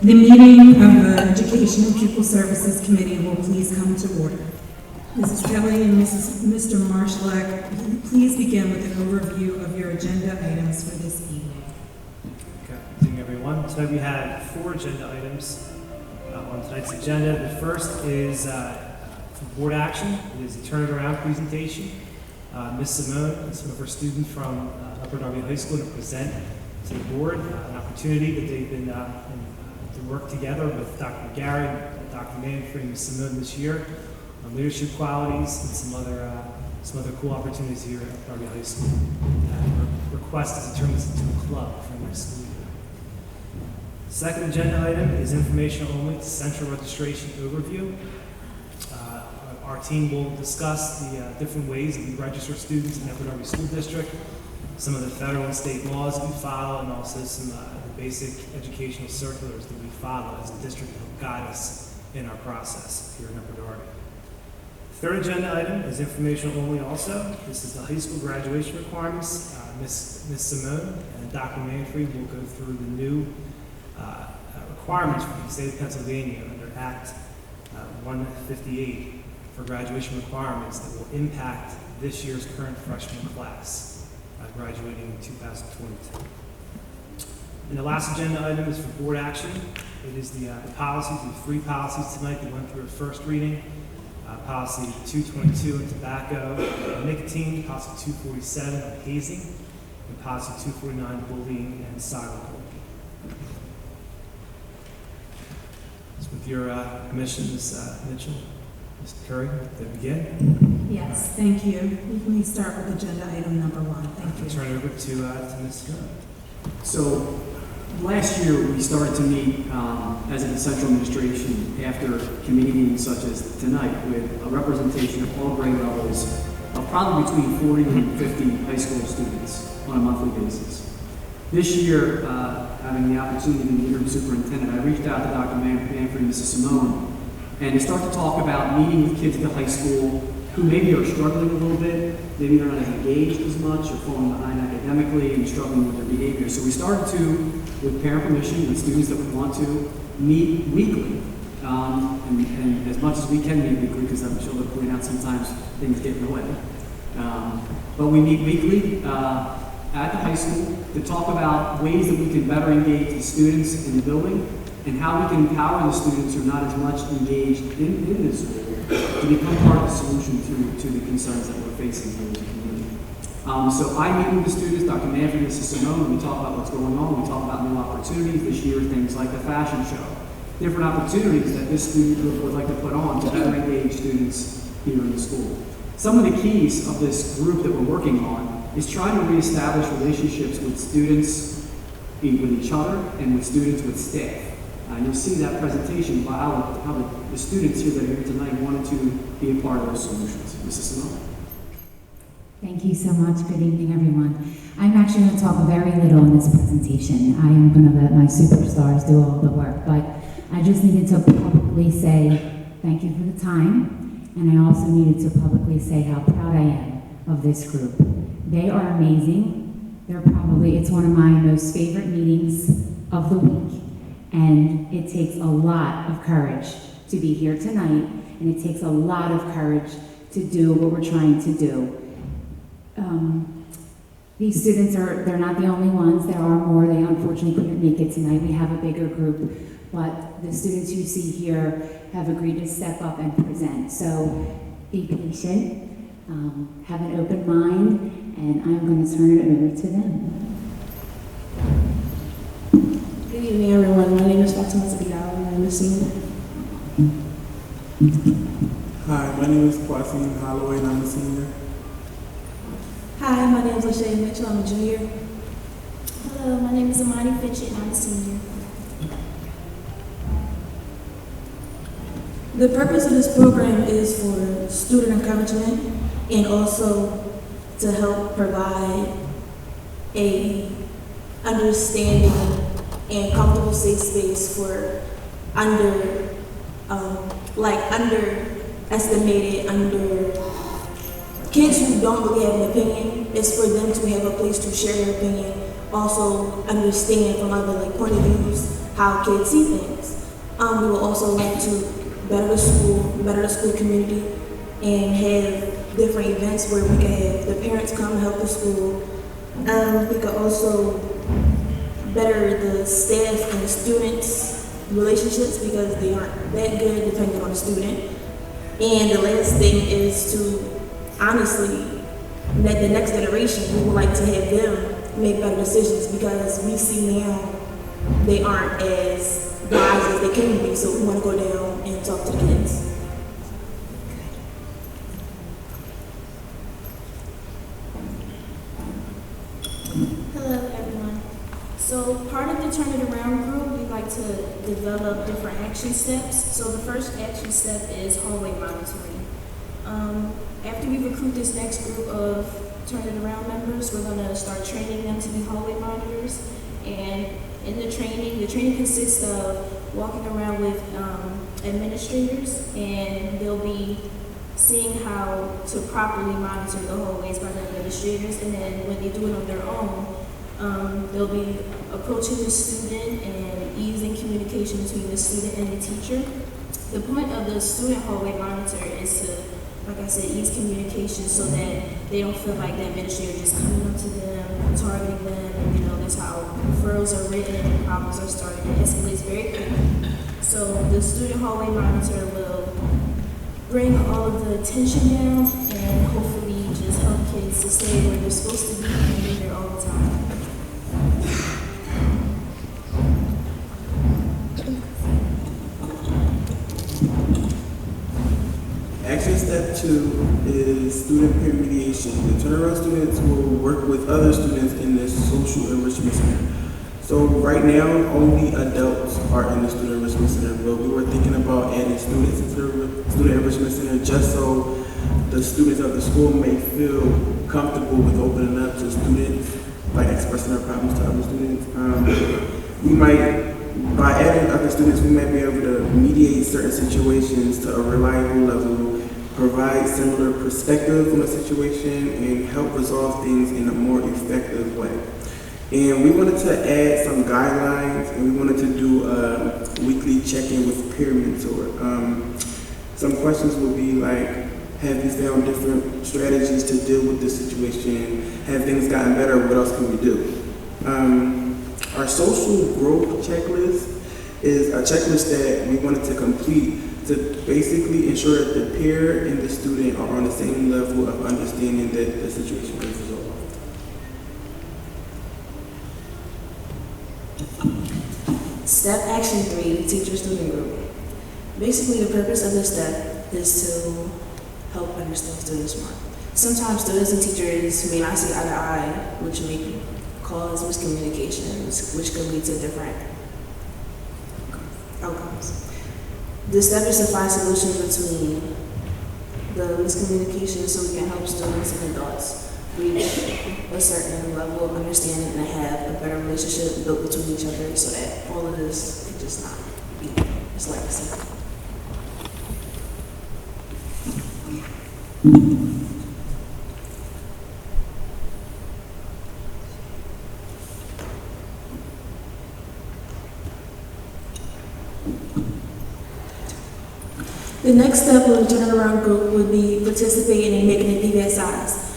The meeting of the Education and Pupil Services Committee will please come to order. Mrs. Kelly and Mr. Marshall, please begin with an overview of your agenda items for this evening. Okay, good evening everyone. Tonight we have 4 agenda items on tonight's agenda. The first is for board action. It is a turn it around presentation. Ms. Simone and some of her students from Upper Darby High School to present to the board an opportunity that they've been to work together with Dr. Gary, Dr. Manfrey, and Ms. Simone this year on leadership qualities and some other cool opportunities here at Darby High School. Our request is to turn this into a club for next school year. Second agenda item is informational only central registration overview. Our team will discuss the different ways that we register students in Upper Darby School District, some of the federal and state laws that we follow, and also some the basic educational circulars that we follow as a district to help guide us in our process here in Upper Darby. Third agenda item is informational only also. This is the high school graduation requirements. Ms. Simone and Dr. Manfrey will go through the new requirements for the state of Pennsylvania under Act 158 for graduation requirements that will impact this year's current freshman class graduating in 2022. And the last agenda item is for board action. It is the policies. We have 3 policies tonight that went through a first reading. Policy 222 on tobacco and nicotine, policy 247 on hazing, and policy 249 bullying and cyberbullying. So with your permission, Ms. Mitchell, Mr. Curry, to begin. Yes, thank you. We can start with agenda item number 1. Thank you. I'll turn it over to Ms. Curry. So last year we started to meet as an central administration after committee meetings such as tonight with a representation of all grade levels of probably between 40 and 50 high school students on a monthly basis. This year, having the opportunity to be the interim superintendent, I reached out to Dr. Manfrey and Mrs. Simone and to start to talk about meeting with kids at the high school who maybe are struggling a little bit, maybe they're not as engaged as much or falling behind academically and struggling with their behavior. So we started to, with parent permission, with students that would want to, meet weekly. And as much as we can meet weekly, because I'm sure they'll point out sometimes things get in the way. But we meet weekly at the high school to talk about ways that we can better engage the students in the building and how we can empower the students who are not as much engaged in the school to become part of the solution to the concerns that we're facing here as a community. So I meet with the students, Dr. Manfrey and Mrs. Simone, and we talk about what's going on. We talk about new opportunities this year, things like the fashion show, different opportunities that this student group would like to put on to better engage students here in the school. Some of the keys of this group that we're working on is trying to reestablish relationships with students, with each other, and with students with staff. You'll see that presentation about how the students here that are here tonight wanted to be a part of those solutions. Mrs. Simone. Thank you so much. Good evening, everyone. I'm actually going to talk very little in this presentation. I am going to let my superstars do all the work, but I just needed to publicly say thank you for the time, and I also needed to publicly say how proud I am of this group. They are amazing. It's one of my most favorite meetings of the week. And it takes a lot of courage to be here tonight, and it takes a lot of courage to do what we're trying to do. These students they're not the only ones. There are more. They unfortunately couldn't make it tonight. We have a bigger group, but the students you see here have agreed to step up and present. So be patient, have an open mind, and I'm going to turn it over to them. Good evening, everyone. My name is Fatima Zabiyawa, and I'm a senior. Hi, my name is Kwasim Holloway, and I'm a senior. Hi, my name is Lachey Mitchell. I'm a junior. Hello, my name is Amani Fitchett, and I'm a senior. The purpose of this program is for student encouragement and also to help provide a understanding and comfortable safe space for underestimated, kids who don't really have an opinion. It's for them to have a place to share their opinion, also understand from other point of views how kids see things. We would also like to better the school community, and have different events where we can have the parents come and help the school. We could also better the staff and the students' relationships because they aren't that good depending on the student. And the last thing is to, honestly, the next generation, we would like to have them make better decisions because we see now they aren't as wise as they can be, so we want to go down and talk to the kids. Hello, everyone. So part of the Turn It Around group, we like to develop different action steps. So the first action step is hallway monitoring. After we recruit this next group of Turn It Around members, we're going to start training them to be hallway monitors. And in the training consists of walking around with administrators, and they'll be seeing how to properly monitor the hallways by the administrators. And then when they do it on their own, they'll be approaching the student and easing communication between the student and the teacher. The point of the student hallway monitor is to, like I said, ease communication so that they don't feel like the administrator just coming up to them, targeting them. You know, that's how referrals are written and problems are started. It escalates very quickly. So the student hallway monitor will bring all of the tension down and hopefully just help kids to stay where they're supposed to be and be there all the time. Action step 2 is student peer mediation. The turnaround students will work with other students in the social enrichment center. So right now, only adults are in the student enrichment center, but we were thinking about adding students into the student enrichment center just so the students of the school may feel comfortable with opening up to students, like expressing their problems to other students. By adding other students, we might be able to mediate certain situations to a reliable level, provide similar perspective on the situation, and help resolve things in a more effective way. And we wanted to add some guidelines, and we wanted to do a weekly check-in with peer mentor. Some questions will be like, have you found different strategies to deal with this situation? Have things gotten better? What else can we do? Our social growth checklist is a checklist that we wanted to complete to basically ensure that the peer and the student are on the same level of understanding that the situation is resolved. Step action 3, teacher-student group. Basically, the purpose of this step is to help understand students more. Sometimes students and teachers may not see eye to eye, which may cause miscommunications, which could lead to different outcomes. This step is to find solutions between the miscommunication so we can help students and adults reach a certain level of understanding and have a better relationship built between each other so that all of this could just not be just like this. The next step of the turnaround group would be participating in making a DVAT size.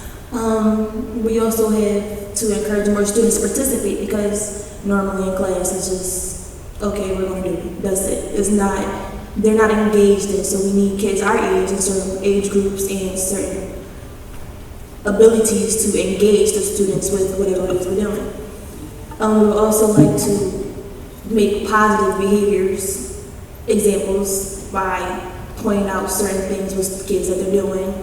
We also have to encourage more students to participate because normally in class it's just, okay, we're going to do it, that's it. It's not, they're not engaged in, so we need kids our age in certain age groups and certain abilities to engage the students with whatever it is we're doing. We would also like to make positive behaviors examples by pointing out certain things with kids that they're doing,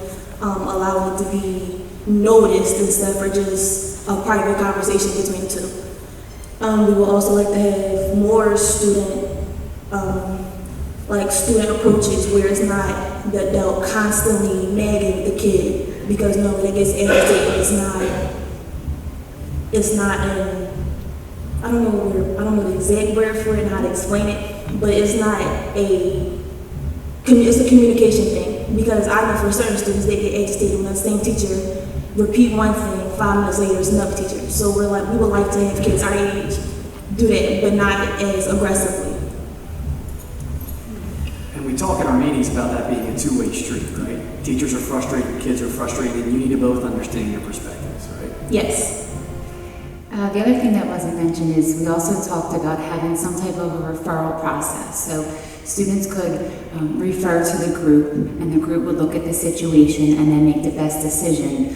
allowing it to be noticed instead of just a private conversation between the two. We would also like to have more student approaches where it's not the adult constantly nagging the kid because normally it gets agitated. It's not I don't know the exact word for it and how to explain it, but it's a communication thing because I know for certain students they get agitated when the same teacher repeat one thing, 5 minutes later it's another teacher. So we would like to have kids our age do that, but not as aggressively. meetings about that being a two-way street, right? Teachers are frustrated, kids are frustrated, and you need to both understand your perspectives, right? Yes. The other thing that wasn't mentioned is we also talked about having some type of a referral process. So students could refer to the group, and the group would look at the situation and then make the best decision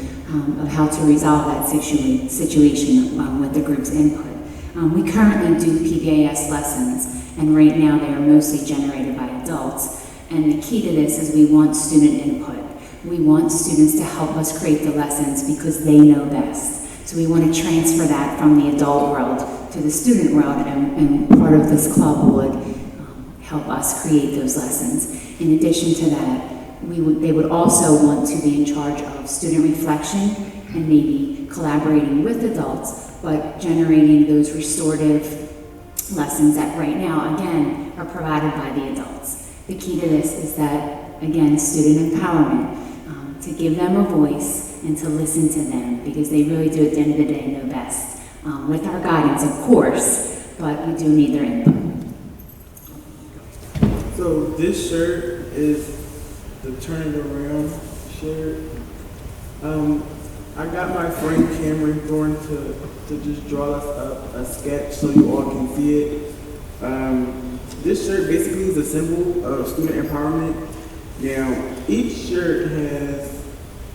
of how to resolve that situation with the group's input. We currently do PBAS lessons, and right now they are mostly generated by adults. And the key to this is we want student input. We want students to help us create the lessons because they know best. So we want to transfer that from the adult world to the student world, and part of this club would help us create those lessons. In addition to that, they would also want to be in charge of student reflection and maybe collaborating with adults, but generating those restorative lessons that right now, again, are provided by the adults. The key to this is that, again, student empowerment, to give them a voice and to listen to them, because they really do at the end of the day know best. With our guidance, of course, but we do need their input. So this shirt is the Turn It Around shirt. I got my friend Cameron Thorne to just draw us up a sketch so you all can see it. This shirt basically is a symbol of student empowerment. Now, each shirt has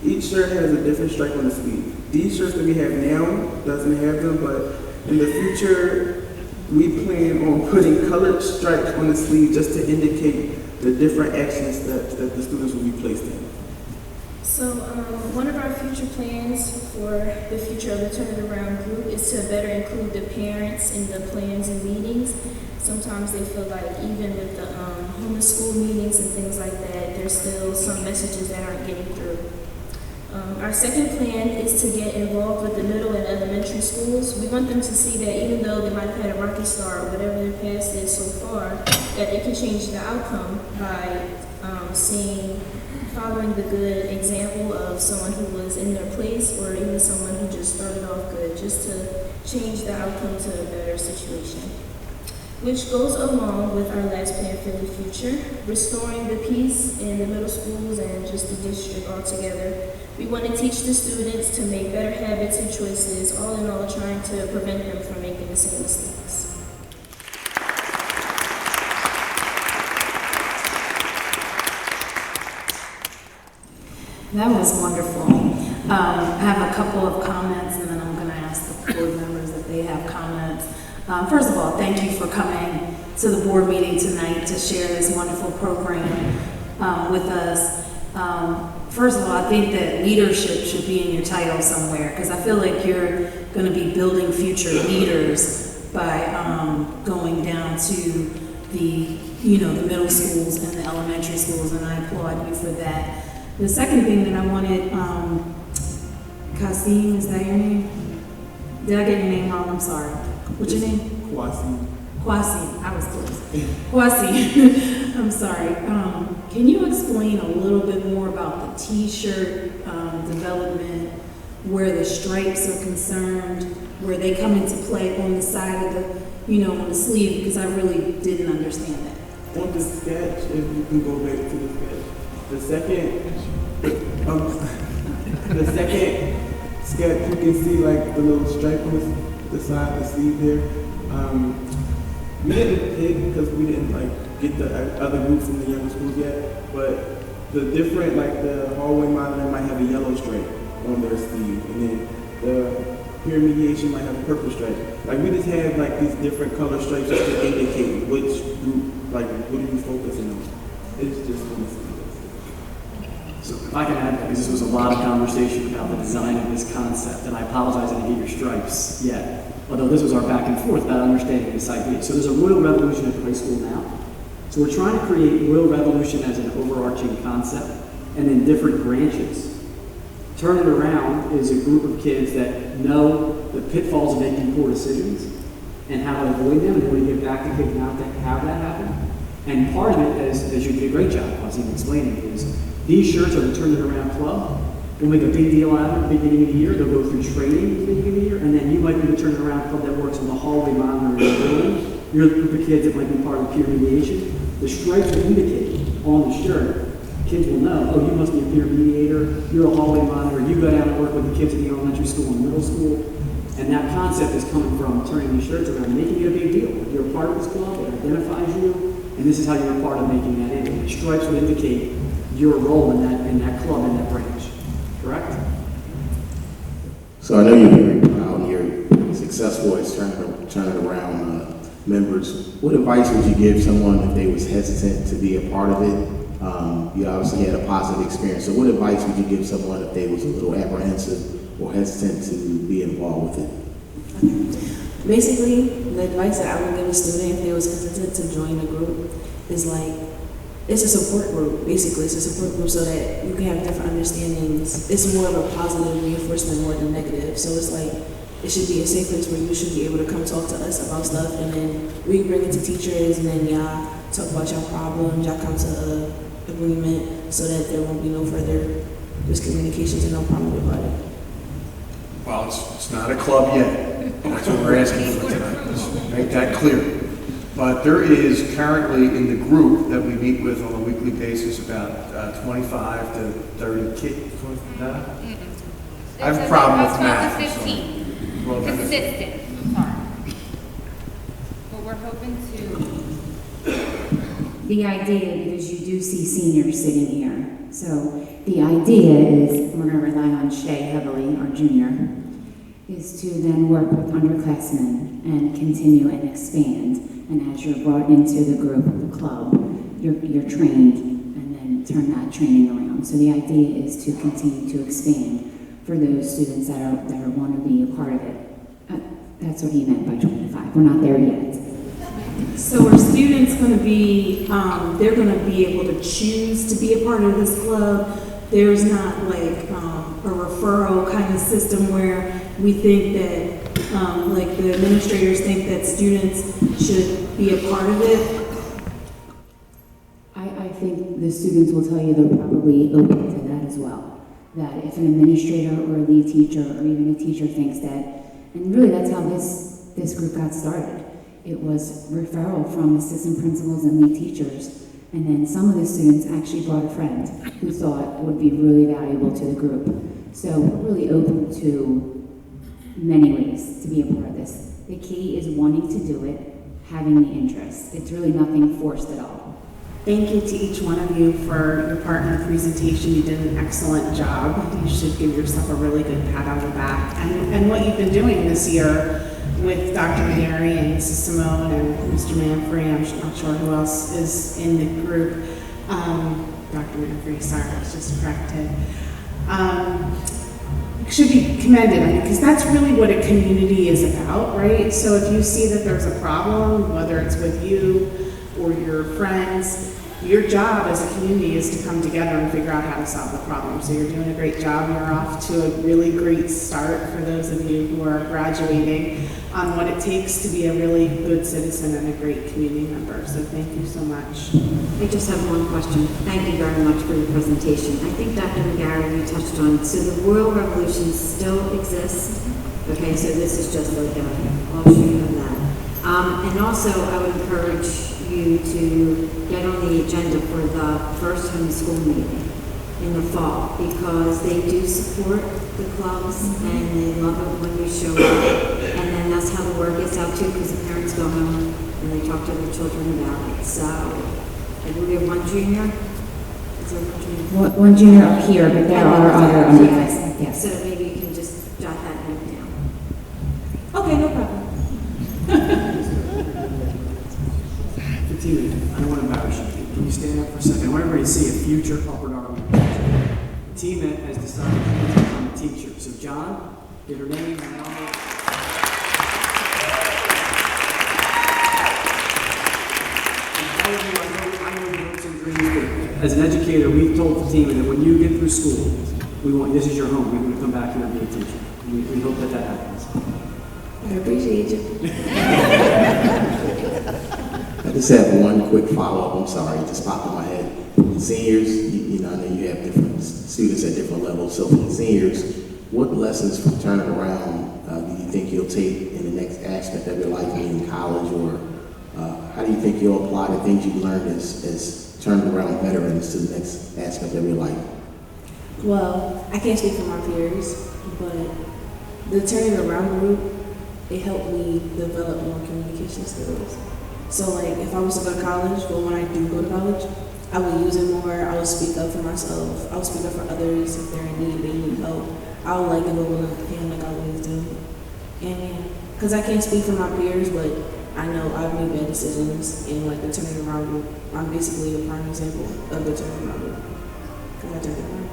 a different stripe on the sleeve. These shirts that we have now doesn't have them, but in the future, we plan on putting colored stripes on the sleeve just to indicate the different action steps that the students will be placed in. So one of our future plans for the future of the Turn It Around group is to better include the parents in the plans and meetings. Sometimes they feel like even with the homeless school meetings and things like that, there's still some messages that aren't getting through. Our second plan is to get involved with the middle and elementary schools. We want them to see that even though they might have had a rocky start or whatever their past is so far, that it can change the outcome by following the good example of someone who was in their place, or even someone who just started off good, just to change the outcome to a better situation. Which goes along with our last plan for the future, restoring the peace in the middle schools and just the district altogether. We want to teach the students to make better habits and choices, all in all trying to prevent them from making the same mistakes. That was wonderful. I have a couple of comments, and then I'm going to ask the board members if they have comments. First of all, thank you for coming to the board meeting tonight to share this wonderful program with us. First of all, I think that leadership should be in your title somewhere, because I feel like you're going to be building future leaders by going down to the middle schools and the elementary schools, and I applaud you for that. The second thing that I wanted, Kasim, is that your name? Did I get your name wrong? I'm sorry. What's your name? Kwasi. I was close. Kwasi. I'm sorry. Can you explain a little bit more about the T-shirt development, where the stripes are concerned, where they come into play on the side of the, on the sleeve? Because I really didn't understand that. On the sketch, if you can go back to the sketch. The second sketch, you can see like the little stripe on the side of the sleeve there. We didn't pick because we didn't get the other group from the younger schools yet, but the different, the hallway monitor might have a yellow stripe on their sleeve, and then the peer mediation might have a purple stripe. We just have these different color stripes just to indicate which group, what are you focusing on. It's just on the sleeve. So if I can add that, because this was a lot of conversation about the design of this concept, and I apologize I didn't get your stripes yet, although this was our back and forth about understanding this idea. So there's a Royal Revolution at the high school now. So we're trying to create Royal Revolution as an overarching concept, and then different branches. Turn It Around is a group of kids that know the pitfalls of making poor decisions and how to avoid them, and how to get back to kids not to have that happen. And part of it, as you did a great job, Quasi, explaining, is these shirts are the Turn It Around Club. We'll make a big deal out of it at the beginning of the year. They'll go through training at the beginning of the year, and then you might be the Turn It Around Club that works on the hallway monitor in the building, your group of kids that might be part of peer mediation, the stripes will indicate on the shirt. Kids will know, oh, you must be a peer mediator, you're a hallway monitor, you go down and work with the kids at the elementary school and middle school. And that concept is coming from turning these shirts around, making it a big deal. You're a part of this club, it identifies you, and this is how you're a part of making that in. And the stripes would indicate your role in that club, in that branch. Correct? So I know you're very proud and you're successful at turning around members. What advice would you give someone if they was hesitant to be a part of it? You obviously had a positive experience. So what advice would you give someone if they was a little apprehensive or hesitant to be involved with it? Basically, the advice that I would give a student if they was hesitant to join a group is like, it's a support group. Basically, it's a support group so that you can have different understandings. It's more of a positive reinforcement more than negative. So it's like, it should be a safe place where you should be able to come talk to us about stuff, and then we bring it to teachers, and then y'all talk about your problems, y'all come to an agreement so that there won't be no further miscommunications and no problem about it. Well, it's not a club yet. That's what we're asking for tonight. Let's make that clear. But there is currently in the group that we meet with on a weekly basis about 25 to 30 kids. No? I have a problem with math. 12 to 15. Well, Consistent. Sorry. But we're hoping to. The idea, because you do see seniors sitting here, so the idea is, we're going to rely on Shay heavily, our junior, is to then work with underclassmen and continue and expand. And as you're brought into the group, the club, you're trained and then turn that training around. So the idea is to continue to expand for those students that want to be a part of it. That's what he meant by 25. We're not there yet. So are students going to be, they're going to be able to choose to be a part of this club? There's not like a referral kind of system where we think that, like the administrators think that students should be a part of it? I think the students will tell you they're probably open to that as well. That if an administrator or a lead teacher or even a teacher thinks that, and really that's how this group got started. It was referral from assistant principals and lead teachers, and then some of the students actually brought a friend who thought it would be really valuable to the group. So we're really open to many ways to be a part of this. The key is wanting to do it, having the interest. It's really nothing forced at all. Thank you to each one of you for your part in the presentation. You did an excellent job. You should give yourself a really good pat on the back. And what you've been doing this year with Dr. Gary and Mrs. Simone and Mr. Manfrey, I'm not sure who else is in the group. Dr. Manfrey, sorry, I was just corrected. Should be commended, because that's really what a community is about, right? So if you see that there's a problem, whether it's with you or your friends, your job as a community is to come together and figure out how to solve the problem. So you're doing a great job. You're off to a really great start for those of you who are graduating on what it takes to be a really good citizen and a great community member. So thank you so much. I just have one question. Thank you very much for your presentation. I think Dr. McGarry, you touched on, so the Royal Revolution still exists. Okay, so this is just like an offshoot of that. And also, I would encourage you to get on the agenda for the first homeschool meeting in the fall, because they do support the clubs and they love it when you show up. And then that's how the word gets out too, because the parents go home and they talk to their children about it. So, I believe we have one junior. Is there one junior? One junior up here, but there are other underclassmen. Yes. So maybe you can just jot that note down. Okay, no problem. Fatima, I don't want to embarrass you. Can you stand up for a second? I want everybody to see a future upward arm. Fatima has decided to become a teacher. So John, get her name and number. I know your hopes and dreams, but as an educator, we've told Fatima that when you get through school, this is your home. We want to come back here and be a teacher. We hope that happens. I appreciate you. I just have one quick follow-up. I'm sorry, it just popped in my head. Seniors, you know, I know you have different students at different levels. So for the seniors, what lessons from turning around do you think you'll take in the next aspect of your life, maybe in college or How do you think you'll apply the things you've learned as turned around veterans to the next aspect of your life? Well, I can't speak for my peers, but the Turning Around group, it helped me develop more communication skills. So like if I was to go to college, well when I do go to college, I will use it more, I will speak up for myself, I will speak up for others if they're in need, they need help. I will like give a willing hand like I always do. And because I can't speak for my peers, but I know I've made bad decisions in like the Turning Around group. I'm basically a prime example of the Turning Around group. Because I turned it around.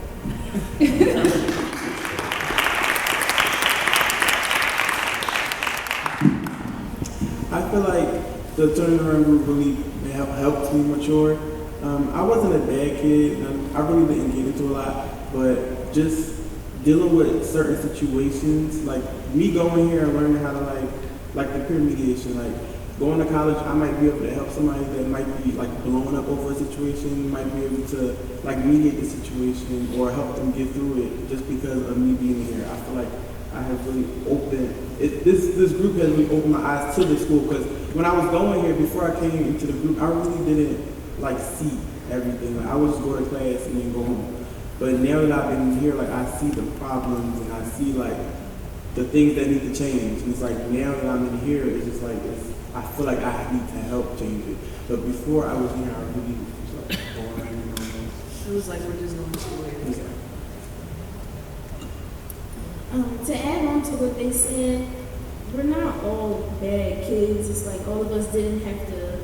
I feel like the Turning Around group really helped me mature. I wasn't a bad kid. I really didn't get into a lot, but just dealing with certain situations, like me going here and learning how to like the peer mediation, like going to college, I might be able to help somebody that might be like blowing up over a situation, might be able to like mediate the situation or help them get through it just because of me being here. I feel like I have really opened, this group has really opened my eyes to the school, because when I was going here, before I came into the group, I really didn't like see everything. Like I would just go to class and then go home. But now that I've been here, like I see the problems and I see like the things that need to change. And it's like now that I'm in here, it's just like I feel like I need to help change it. But before I was here, I really was like boring. It was like we're just going to school here. Yeah. To add on to what they said, we're not all bad kids. It's like all of us didn't have to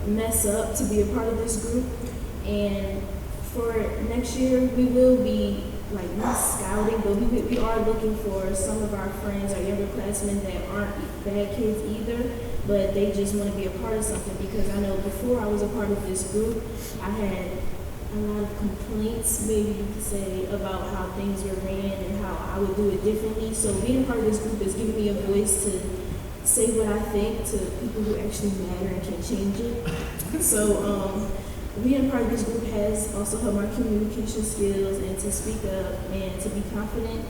mess up to be a part of this group. And for next year, we will be like not scouting, but we are looking for some of our friends, our younger classmen that aren't bad kids either, but they just want to be a part of something. Because I know before I was a part of this group, I had a lot of complaints, maybe you could say, about how things were ran and how I would do it differently. So being a part of this group is giving me a voice to say what I think to people who actually matter and can change it. So being a part of this group has also helped my communication skills and to speak up and to be confident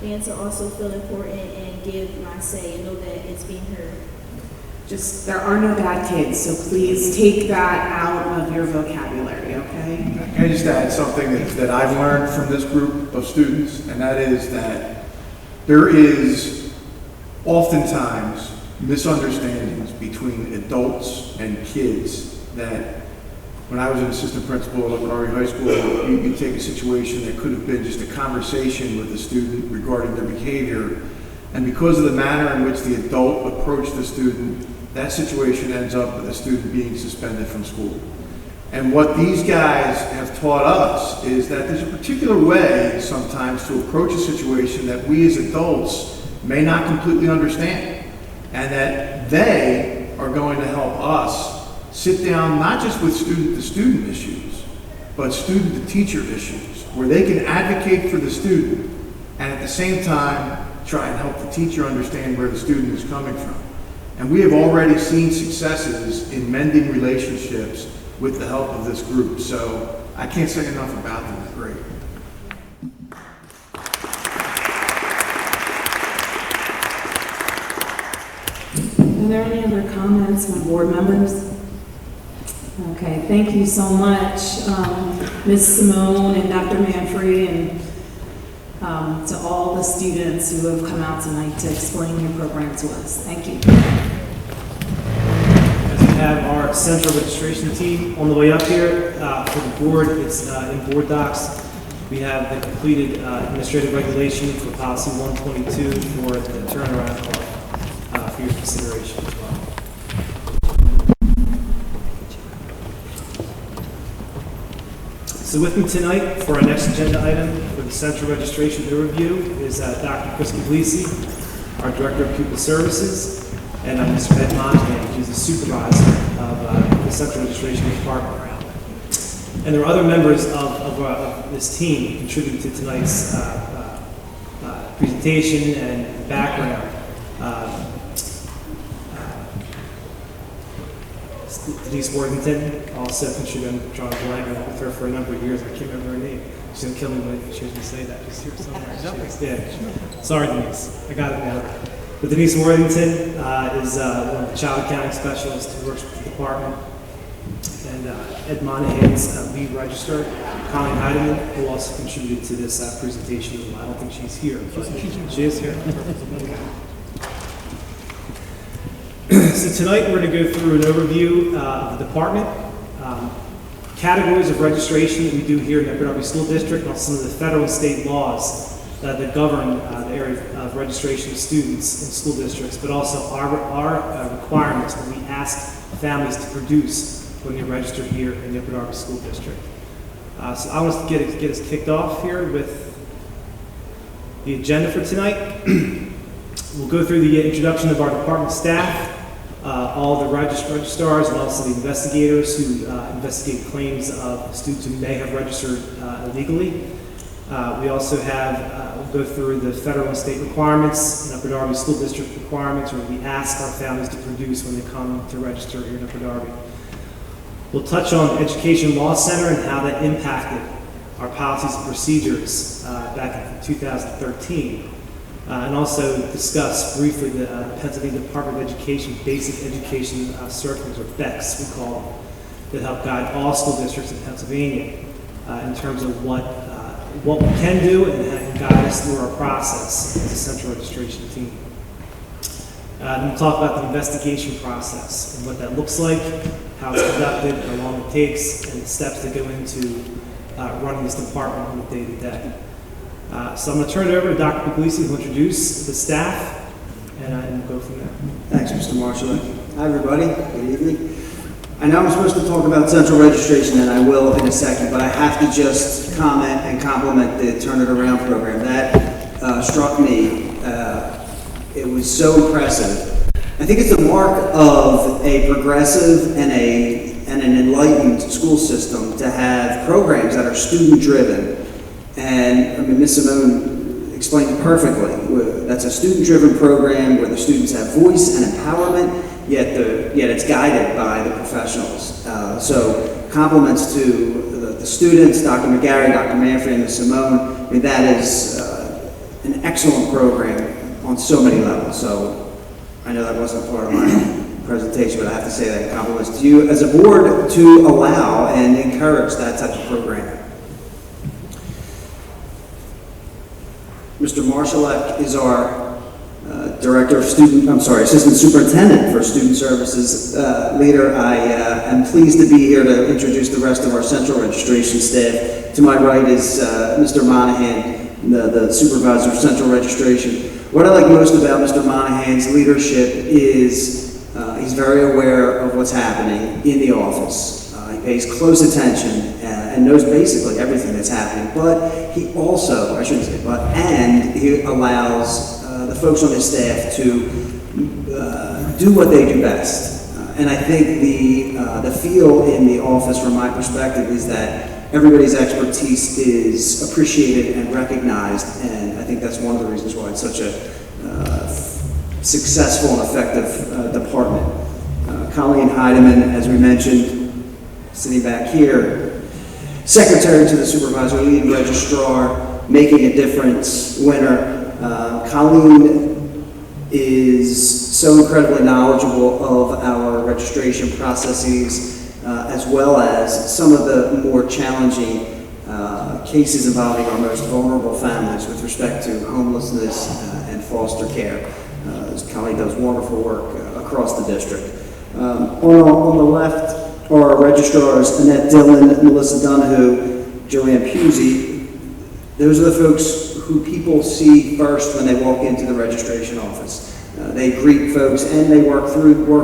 and to also feel important and give my say and know that it's being heard. Just, there are no bad kids, so please take that out of your vocabulary, okay? Can I just add something that I've learned from this group of students, and that is that there is oftentimes misunderstandings between adults and kids that when I was an assistant principal at Lockery High School, you take a situation that could have been just a conversation with a student regarding their behavior, and because of the manner in which the adult approached the student, that situation ends up with the student being suspended from school. And what these guys have taught us is that there's a particular way sometimes to approach a situation that we as adults may not completely understand, and that they are going to help us sit down not just with student-to-student issues, but student-to-teacher issues, where they can advocate for the student and at the same time try and help the teacher understand where the student is coming from. And we have already seen successes in mending relationships with the help of this group. So I can't say enough about them. They're great. Are there any other comments from board members? Okay, thank you so much, Ms. Simone and Dr. Manfrey, and to all the students who have come out tonight to explain your program to us. Thank you. As we have our central registration team on the way up here for the board, it's in board docs. We have the completed administrative regulation for policy 122 for the turnaround for your consideration as well. So with me tonight for our next agenda item for the central registration overview is Dr. Chris Puglisi, our Director of Pupil Services, and Mr. Ed Montagnan, who's the supervisor of the central registration department. And there are other members of this team who contributed to tonight's presentation and background. Denise Worthington also contributed. John Blank, I've been with her for a number of years. I can't remember her name. She's gonna kill me when she hears me say that. She's here somewhere. Yeah. Sorry, Denise. I got it now. But Denise Worthington is one of the child accounting specialists who works with the department. And Ed Monahan's lead registrar, Colleen Heidemann, who also contributed to this presentation. I don't think she's here, but she is here. So tonight we're going to go through an overview of the department, categories of registration that we do here in the Upper Darby School District, and also some of the federal and state laws that govern the area of registration of students in school districts, but also our requirements that we ask families to produce when they register here in the Upper Darby School District. So I want to get us kicked off here with the agenda for tonight. We'll go through the introduction of our department staff, all the registrars, and also the investigators who investigate claims of students who may have registered illegally. We also have, we'll go through the federal and state requirements and Upper Darby School District requirements, where we ask our families to produce when they come to register here in Upper Darby. We'll touch on the Education Law Center and how that impacted our policies and procedures back in 2013. And also discuss briefly the Pennsylvania Department of Education Basic Education Circulars, or BECS we call them, that help guide all school districts in Pennsylvania in terms of what we can do and guide us through our process as a central registration team. And we'll talk about the investigation process and what that looks like, how it's conducted, how long it takes, and the steps that go into running this department on a day-to-day. So I'm going to turn it over to Dr. Puglisi, who will introduce the staff, and we'll go from there. Thanks, Mr. Marshall. Hi, everybody. Good evening. I know I'm supposed to talk about central registration, and I will in a second, but I have to just comment and compliment the Turn It Around program. That struck me. It was so impressive. I think it's a mark of a progressive and an enlightened school system to have programs that are student-driven. And I mean, Ms. Simone explained it perfectly. That's a student-driven program where the students have voice and empowerment, yet it's guided by the professionals. So compliments to the students, Dr. McGarry, Dr. Manfrey, and Ms. Simone. I mean, that is an excellent program on so many levels. So I know that wasn't part of my presentation, but I have to say that compliments to you as a board to allow and encourage that type of program. Mr. Marshallek is our Assistant Superintendent for Student Services leader. I am pleased to be here to introduce the rest of our central registration staff. To my right is Mr. Monahan, the Supervisor of Central Registration. What I like most about Mr. Monahan's leadership is he's very aware of what's happening in the office. He pays close attention and knows basically everything that's happening, but he also, and he allows the folks on his staff to do what they do best. And I think the feel in the office from my perspective is that everybody's expertise is appreciated and recognized, and I think that's one of the reasons why it's such a successful and effective department. Colleen Heidemann, as we mentioned, sitting back here, secretary to the supervisor, lead registrar, making a difference, winner. Colleen is so incredibly knowledgeable of our registration processes, as well as some of the more challenging cases involving our most vulnerable families with respect to homelessness and foster care. Colleen does wonderful work across the district. On the left are our registrars, Annette Dillon, Melissa Donahue, Joanne Pusey. Those are the folks who people see first when they walk into the registration office. They greet folks and they work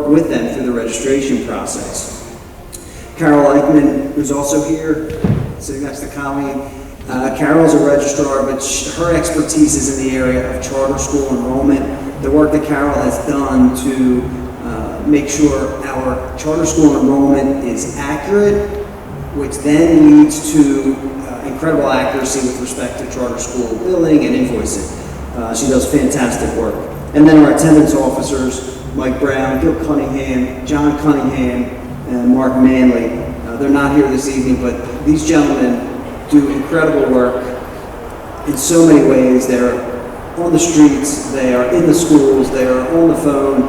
with them through the registration process. Carol Eichman, who's also here, sitting next to Colleen. Carol's a registrar, but her expertise is in the area of charter school enrollment. The work that Carol has done to make sure our charter school enrollment is accurate, which then leads to incredible accuracy with respect to charter school billing and invoicing. She does fantastic work. And then our attendance officers, Mike Brown, Gil Cunningham, John Cunningham, and Mark Manley. They're not here this evening, but these gentlemen do incredible work in so many ways. They're on the streets, they are in the schools, they are on the phone,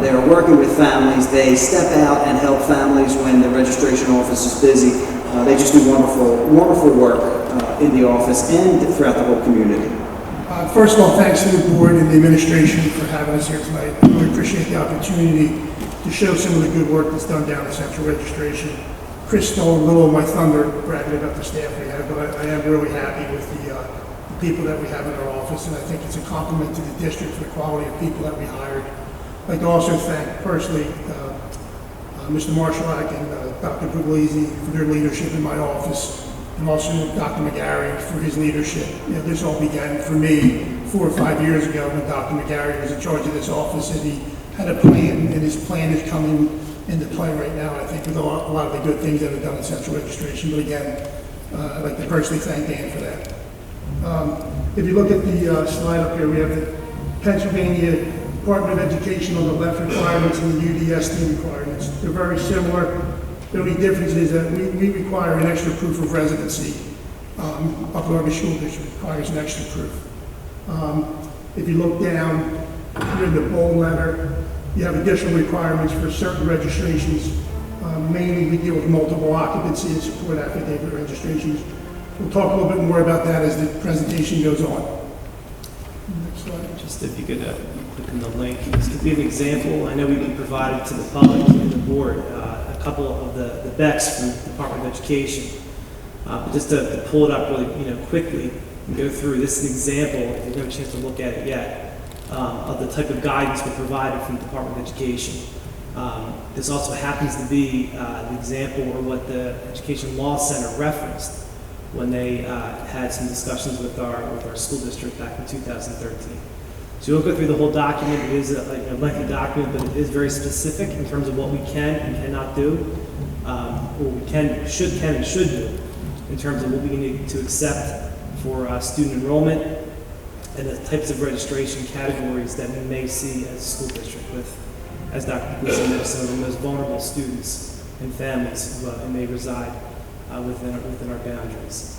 they are working with families, they step out and help families when the registration office is busy. They just do wonderful work in the office and throughout the whole community. First of all, thanks to the board and the administration for having us here tonight. I really appreciate the opportunity to show some of the good work that's done down at Central Registration. Chris stole a little of my thunder bragging about the staff we have, but I am really happy with the people that we have in our office, and I think it's a compliment to the district for the quality of people that we hired. I'd like to also thank personally Mr. Marshallak and Dr. Puglisi for their leadership in my office, and also Dr. McGarry for his leadership. You know, this all began for me 4 or 5 years ago when Dr. McGarry was in charge of this office, and he had a plan, and his plan is coming into play right now, I think, with a lot of the good things that are done in Central Registration. But again, I'd like to personally thank Dan for that. If you look at the slide up here, we have the Pennsylvania Department of Education on the left requirements and the UDSD requirements. They're very similar. The only difference is that we require an extra proof of residency. Upper Army School District requires an extra proof. If you look down here in the bold letter, you have additional requirements for certain registrations. Mainly, we deal with multiple occupancy and support affidavit registrations. We'll talk a little bit more about that as the presentation goes on. Next slide. Just if you could click on the link, just to give an example, I know we provided to the public and the board a couple of the BECs from the Department of Education. But just to pull it up really quickly and go through, this is an example, if you don't have a chance to look at it yet, of the type of guidance we provided from the Department of Education. This also happens to be the example or what the Education Law Center referenced when they had some discussions with our school district back in 2013. So you'll go through the whole document. It is a lengthy document, but it is very specific in terms of what we can and cannot do, or we can and should do in terms of what we need to accept for student enrollment and the types of registration categories that we may see as a school district with, as Dr. Puglisi knows, some of the most vulnerable students and families who may reside within our boundaries.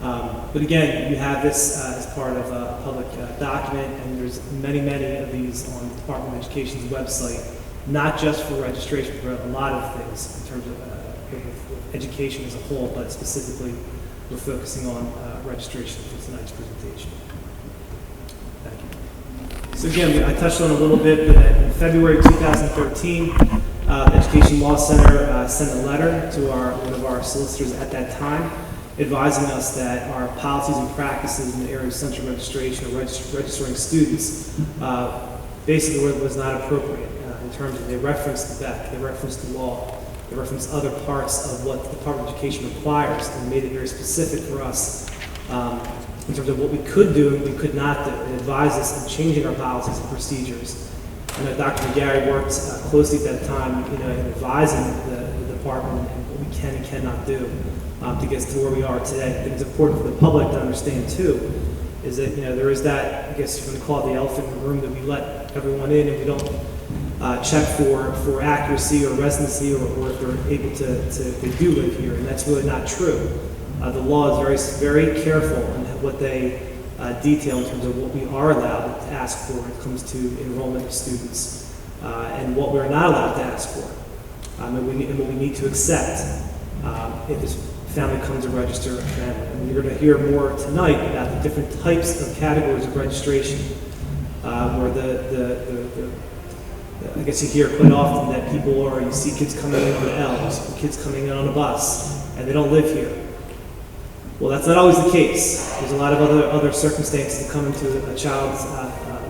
But again, you have this as part of a public document, and there's many of these on the Department of Education's website, not just for registration, but a lot of things in terms of education as a whole, but specifically we're focusing on registration for tonight's presentation. Thank you. So again, I touched on a little bit, but in February 2013, the Education Law Center sent a letter to one of our solicitors at that time, advising us that our policies and practices in the area of central registration or registering students basically was not appropriate in terms of they referenced the BEC, they referenced the law, they referenced other parts of what the Department of Education requires, and made it very specific for us in terms of what we could do and we could not do, and advised us in changing our policies and procedures. I know Dr. McGarry worked closely at that time, in advising the department and what we can and cannot do to get us to where we are today. I think it's important for the public to understand too, is that there is that, I guess you're going to call it the elephant in the room, that we let everyone in and we don't check for accuracy or residency or if they're able they do live here, and that's really not true. The law is very careful in what they detail in terms of what we are allowed to ask for when it comes to enrollment of students and what we're not allowed to ask for and what we need to accept if this family comes to register a family. And you're going to hear more tonight about the different types of categories of registration where I guess you hear quite often that you see kids coming in on L's, or kids coming in on a bus, and they don't live here. Well, that's not always the case. There's a lot of other circumstances that come into a child's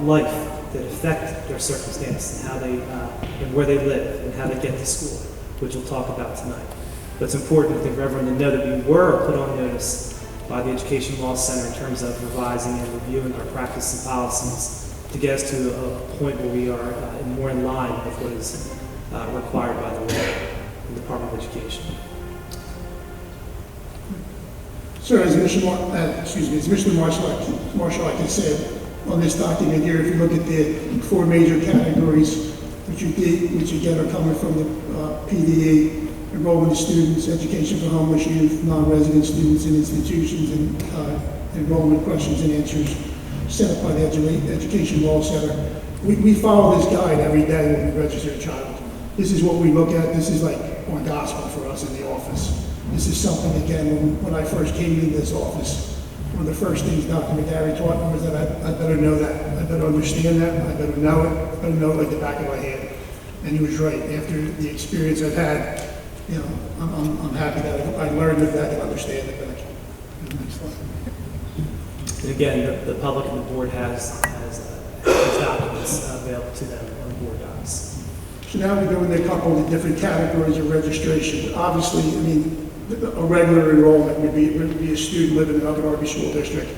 life that affect their circumstance and how and where they live and how they get to school, which we'll talk about tonight. But it's important, I think, for everyone to know that we were put on notice by the Education Law Center in terms of revising and reviewing our practices and policies to get us to a point where we are more in line with what is required by the law in the Department of Education. Sir, as Mr. Marshallak has said, on this document here, if you look at the 4 major categories, which again are coming from the PDE, enrollment of students, education for homeless youth, non-resident students in institutions, and enrollment questions and answers. set up by the Education Law Center. We follow this guide every day when we register a child. This is what we look at. This is like on gospel for us in the office. This is something, again, when I first came into this office, one of the first things Dr. McGarry taught me was that I better know that. I better understand that. I better know it. I better know it like the back of my hand. And he was right. After the experience I've had, you know, I'm happy that I learned it, that I can understand it better. Next slide. And again, the public and the board has these documents available to them on board docs. So now we go into a couple of the different categories of registration. Obviously, I mean, a regular enrollment would be a student living in Upper Darby School District.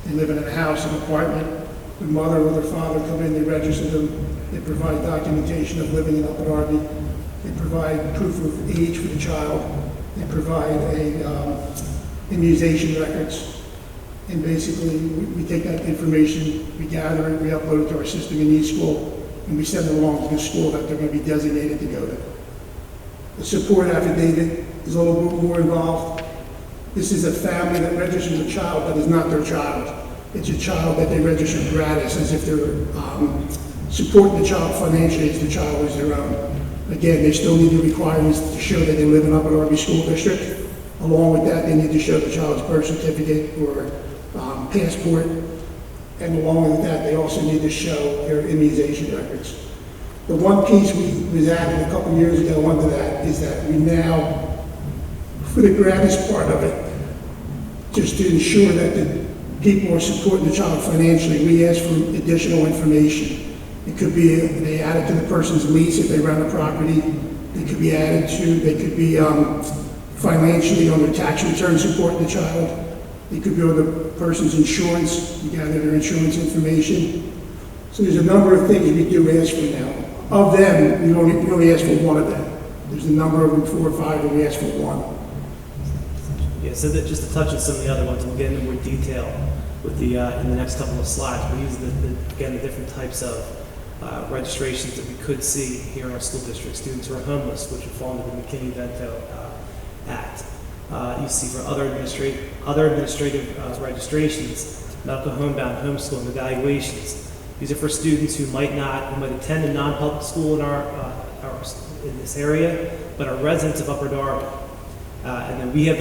They live in a house, an apartment. The mother or their father come in, they register them. They provide documentation of living in Upper Darby. They provide proof of age for the child. They provide immunization records. And basically, we take that information, we gather it, we upload it to our system in each school, and we send them along to the school that they're going to be designated to go to. The support affidavit is a little bit more involved. This is a family that registers a child that is not their child. It's a child that they register gratis, as if they're supporting the child financially as the child is their own. Again, they still need the requirements to show that they live in Upper Darby School District. Along with that, they need to show the child's birth certificate or passport. And along with that, they also need to show their immunization records. The one piece was added a couple of years ago under that is that we now, for the gratis part of it, just to ensure that the people are supporting the child financially, we ask for additional information. It could be, they add it to the person's lease if they rent a property. They could be added to, they could be financially on their tax return supporting the child. It could be on the person's insurance, you gather their insurance information. So there's a number of things we do ask for now. Of them, we only ask for one of them. There's a number of them, 4 or 5, and we ask for one. Yeah, so that just to touch on some of the other ones, we'll get into more detail with the in the next couple of slides. But these are again the different types of registrations that we could see here in our school district. Students who are homeless, which would fall under the McKinney-Vento Act. You see for other administrative registrations, medical homebound, homeschooling, evaluations. These are for students who might attend a non-public school in this area, but are residents of Upper Darby. And then we have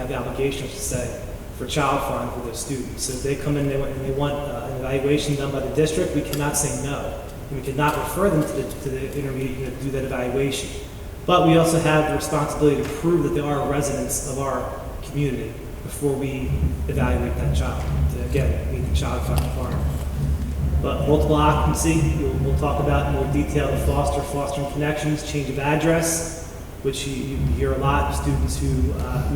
the obligation, to say, for child fund for those students. So if they come in and they want an evaluation done by the district, we cannot say no. And we cannot refer them to the intermediate unit to do that evaluation. But we also have the responsibility to prove that they are residents of our community before we evaluate that child, to again meet the child fund requirement. But multiple occupancy, we'll talk about in more detail. The fostering connections, change of address, which you hear a lot of students who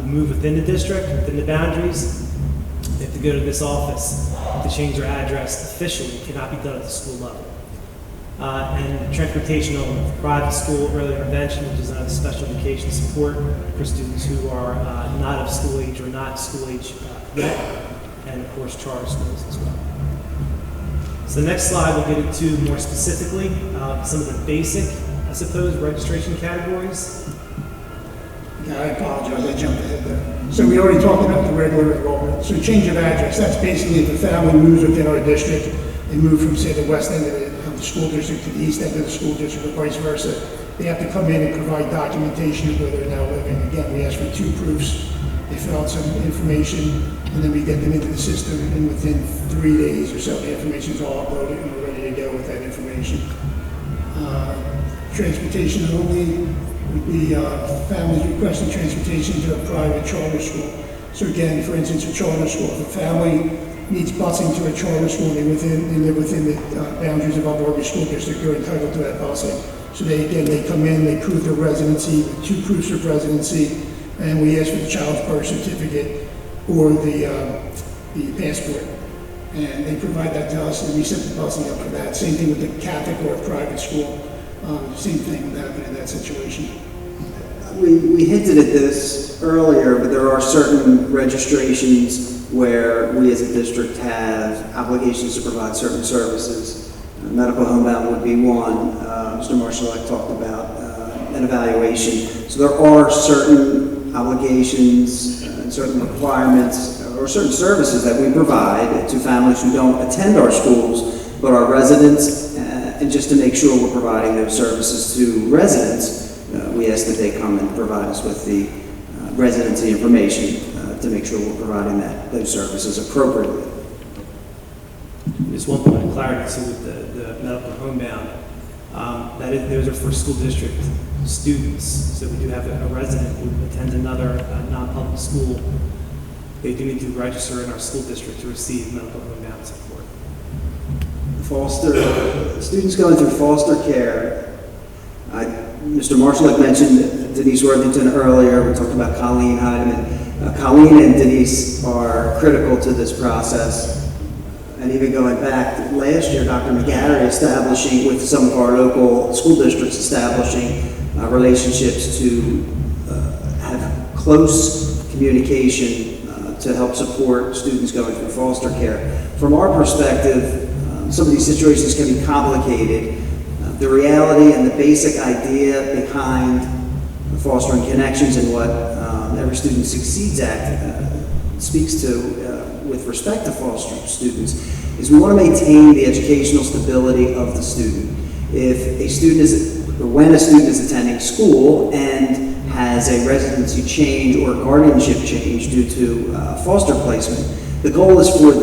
move within the district, within the boundaries. They have to go to this office to change their address officially. It cannot be done at the school level. And transportation element, private school early intervention, which is another special education support for students who are not of school age or not school age yet, and of course charter schools as well. So the next slide we'll get into more specifically some of the basic, I suppose, registration categories. Yeah, I apologize, I jumped ahead there. So we already talked about the regular enrollment. So change of address, that's basically if a family moves within our district, they move from, say, the west end of the school district to the east end of the school district, or vice versa. They have to come in and provide documentation of where they're now living. Again, we ask for 2 proofs. They fill out some information, and then we get them into the system, and within 3 days or so, the information is all uploaded, and we're ready to go with that information. Transportation only would be families requesting transportation to a private charter school. So again, for instance, a charter school, if a family needs busing to a charter school, they live within the boundaries of Upper Darby School District, they're entitled to that busing. So they come in, they prove their residency with 2 proofs of residency, and we ask for the child's birth certificate or the passport. And they provide that to us, and we set the busing up for that. Same thing with the Catholic or a private school. Same thing would happen in that situation. We hinted at this earlier, but there are certain registrations where we as a district have obligations to provide certain services. Medical homebound would be one. Mr. Marshallek talked about an evaluation. So there are certain obligations and certain requirements or certain services that we provide to families who don't attend our schools, but are residents, and just to make sure we're providing those services to residents, we ask that they come and provide us with the residency information to make sure we're providing those services appropriately. Just one point of clarity, so with the medical homebound, those are for school district students. So we do have a resident who attends another non-public school. They do need to register in our school district to receive medical homebound support. Students going through foster care, Mr. Marshall mentioned Denise Worthington earlier. We talked about Colleen Heidemann. Colleen and Denise are critical to this process. And even going back last year, Dr. McGarry establishing with some of our local school districts, establishing relationships to have close communication to help support students going through foster care. From our perspective, some of these situations can be complicated. The reality and the basic idea behind Fostering Connections and what Every Student Succeeds Act speaks to with respect to foster students is we want to maintain the educational stability of the student. If a student when a student is attending school and has a residency change or guardianship change due to foster placement, the goal is for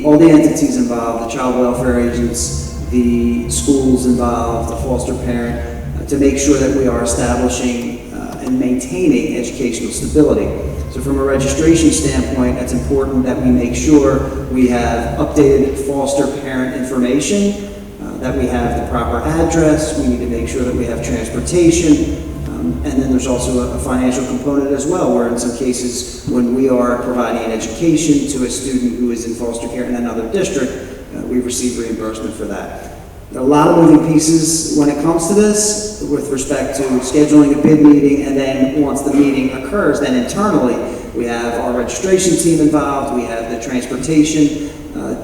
all the entities involved, the child welfare agents, the schools involved, the foster parent, to make sure that we are establishing and maintaining educational stability. So from a registration standpoint, it's important that we make sure we have updated foster parent information, that we have the proper address, we need to make sure that we have transportation, and then there's also a financial component as well, where in some cases when we are providing an education to a student who is in foster care in another district, we receive reimbursement for that. There are a lot of moving pieces when it comes to this with respect to scheduling a bid meeting, and then once the meeting occurs, then internally we have our registration team involved, we have the transportation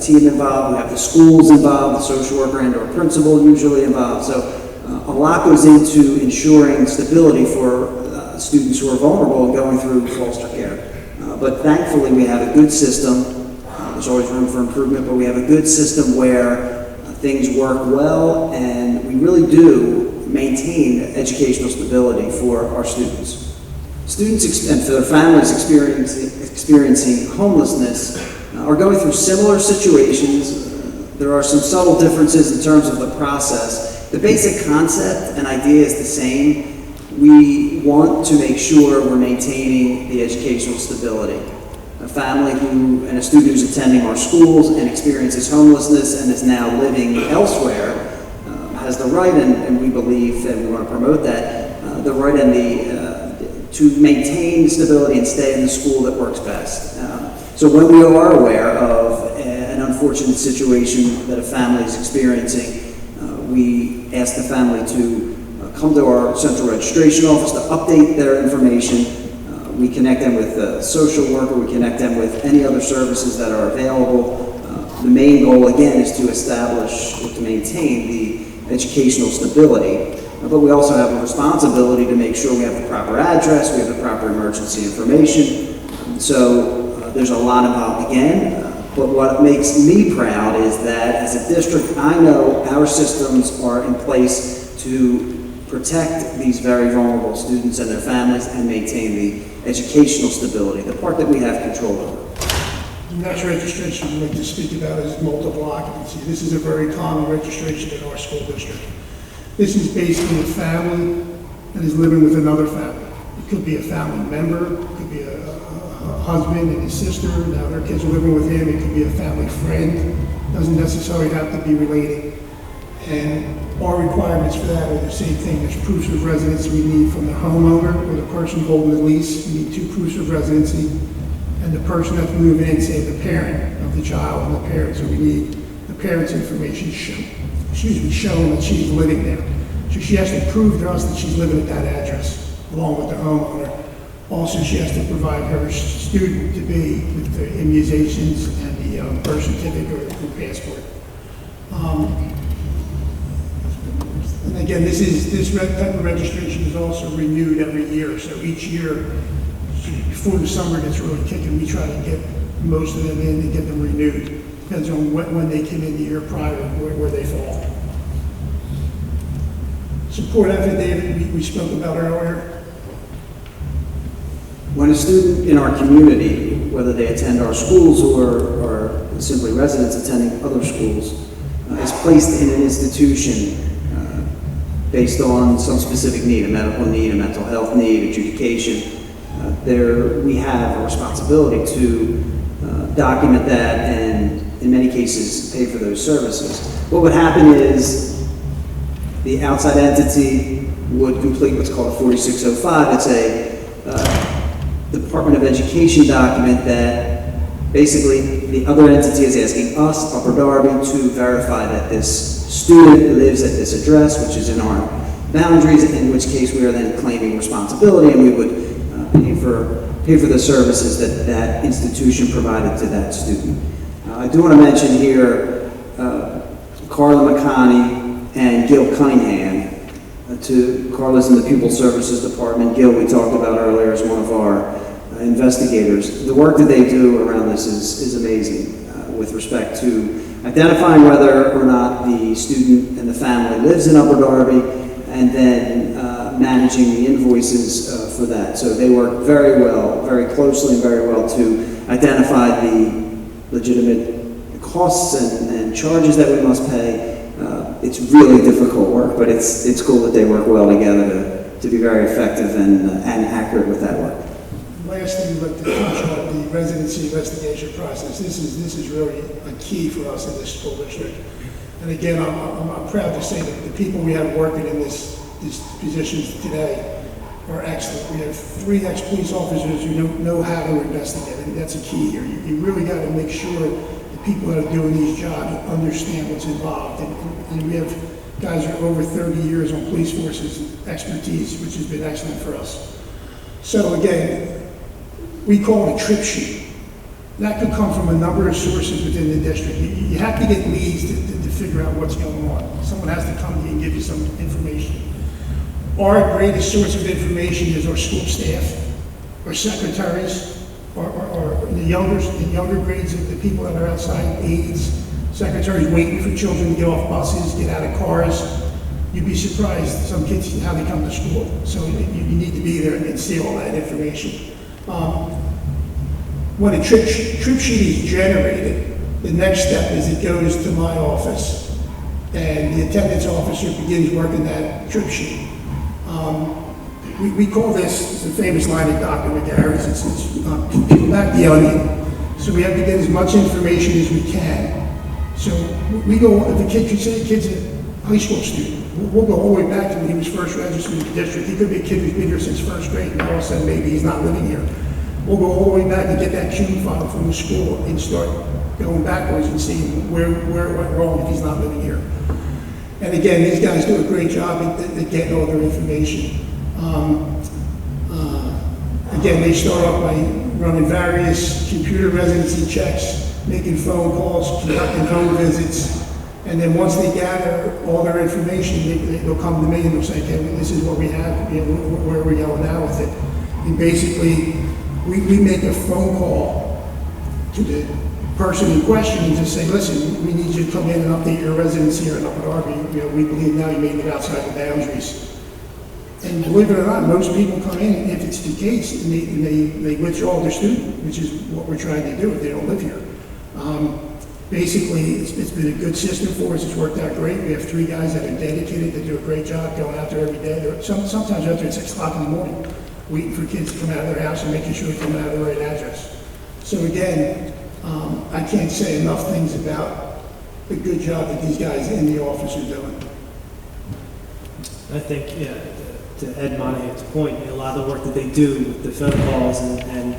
team involved, we have the schools involved, the social worker and or principal usually involved. So a lot goes into ensuring stability for students who are vulnerable and going through foster care. But thankfully we have a good system. There's always room for improvement, but we have a good system where things work well, and we really do maintain educational stability for our students. Students and for their families experiencing homelessness are going through similar situations. There are some subtle differences in terms of the process. The basic concept and idea is the same. We want to make sure we're maintaining the educational stability. A family and a student who's attending our schools and experiences homelessness and is now living elsewhere has the right, and we believe, and we want to promote that, the right and to maintain stability and stay in the school that works best. So when we are aware of an unfortunate situation that a family is experiencing, we ask the family to come to our central registration office to update their information. We connect them with the social worker, we connect them with any other services that are available. The main goal, again, is to establish or to maintain the educational stability, but we also have a responsibility to make sure we have the proper address, we have the proper emergency information. So there's a lot involved again, but what makes me proud is that as a district, I know our systems are in place to protect these very vulnerable students and their families and maintain the educational stability, the part that we have control over. The next registration we'd like to speak about is multiple occupancy. This is a very common registration in our school district. This is basically a family that is living with another family. It could be a family member, it could be a husband and his sister, now their kids are living with him, it could be a family friend, doesn't necessarily have to be related. And our requirements for that are the same thing. There's proofs of residency we need from the homeowner or the person holding the lease. We need 2 proofs of residency. And the person that's moving in, say the parent of the child and the parents, so we need the parent's information shown that she's living there. So she has to prove to us that she's living at that address, along with the homeowner. Also, she has to provide her student to be with the immunizations and the birth certificate or the passport. And again, this type of registration is also renewed every year. So each year, before the summer gets really kicking, we try to get most of them in and get them renewed. Depends on when they came in the year prior, where they fall. Support affidavit we spoke about earlier. When a student in our community, whether they attend our schools or simply residents attending other schools, is placed in an institution based on some specific need, a medical need, a mental health need, adjudication, we have a responsibility to document that and in many cases pay for those services. What would happen is the outside entity would complete what's called a 4605. It's a Department of Education document that basically the other entity is asking us, Upper Darby, to verify that this student lives at this address, which is in our boundaries, in which case we are then claiming responsibility and we would pay for the services that that institution provided to that student. I do want to mention here Carla McConney and Gil Cunningham. Carla's in the Pupil Services Department. Gil, we talked about earlier, is one of our investigators. The work that they do around this is amazing with respect to identifying whether or not the student and the family lives in Upper Darby and then managing the invoices for that. So they work very well, very closely and very well to identify the legitimate costs and charges that we must pay. It's really difficult work, but it's cool that they work well together to be very effective and accurate with that work. Last thing we'd like to touch on, the residency investigation process. This is really a key for us in this school district. And again, I'm proud to say that the people we have working in these positions today are excellent. We have 3 ex-police officers who know how to investigate, and that's a key here. You really got to make sure the people that are doing these jobs understand what's involved. And we have guys who are over 30 years on police forces expertise, which has been excellent for us. So again, we call it a trip sheet. That could come from a number of sources within the district. You have to get leads to figure out what's going on. Someone has to come to you and give you some information. Our greatest source of information is our school staff, our secretaries, or the younger grades of the people that are outside, aides, secretaries waiting for children to get off buses, get out of cars. You'd be surprised, some kids, how they come to school. So you need to be there and see all that information. When a trip sheet is generated, the next step is it goes to my office, and the attendance officer begins working that trip sheet. We call this, it's a famous line of Dr. McGarry's, it's peel back the onion. So we have to get as much information as we can. So we go, if a kid, say a kid's a high school student, we'll go all the way back to when he was first registered in the district. He could be a kid who's been here since first grade, and all of a sudden maybe he's not living here. We'll go all the way back and get that CUNY file from the school and start going backwards and seeing where it went wrong if he's not living here. And again, these guys do a great job at getting all their information. Again, they start off by running various computer residency checks, making phone calls, conducting home visits, and then once they gather all their information, they'll come to me and they'll say, okay, this is what we have, where are we going now with it? And basically, we make a phone call to the person in question and just say, listen, we need you to come in and update your residency here in Upper Darby. We believe now you made it outside the boundaries. And believe it or not, most people come in, if it's the case, and they withdraw their student, which is what we're trying to do if they don't live here. Basically, it's been a good system for us. It's worked out great. We have 3 guys that are dedicated, that do a great job going out there every day. Sometimes out there at 6 o'clock in the morning, waiting for kids to come out of their house and making sure they come out of the right address. So again, I can't say enough things about the good job that these guys in the office are doing. I think, yeah, to Ed Monahan's point, a lot of the work that they do with the phone calls and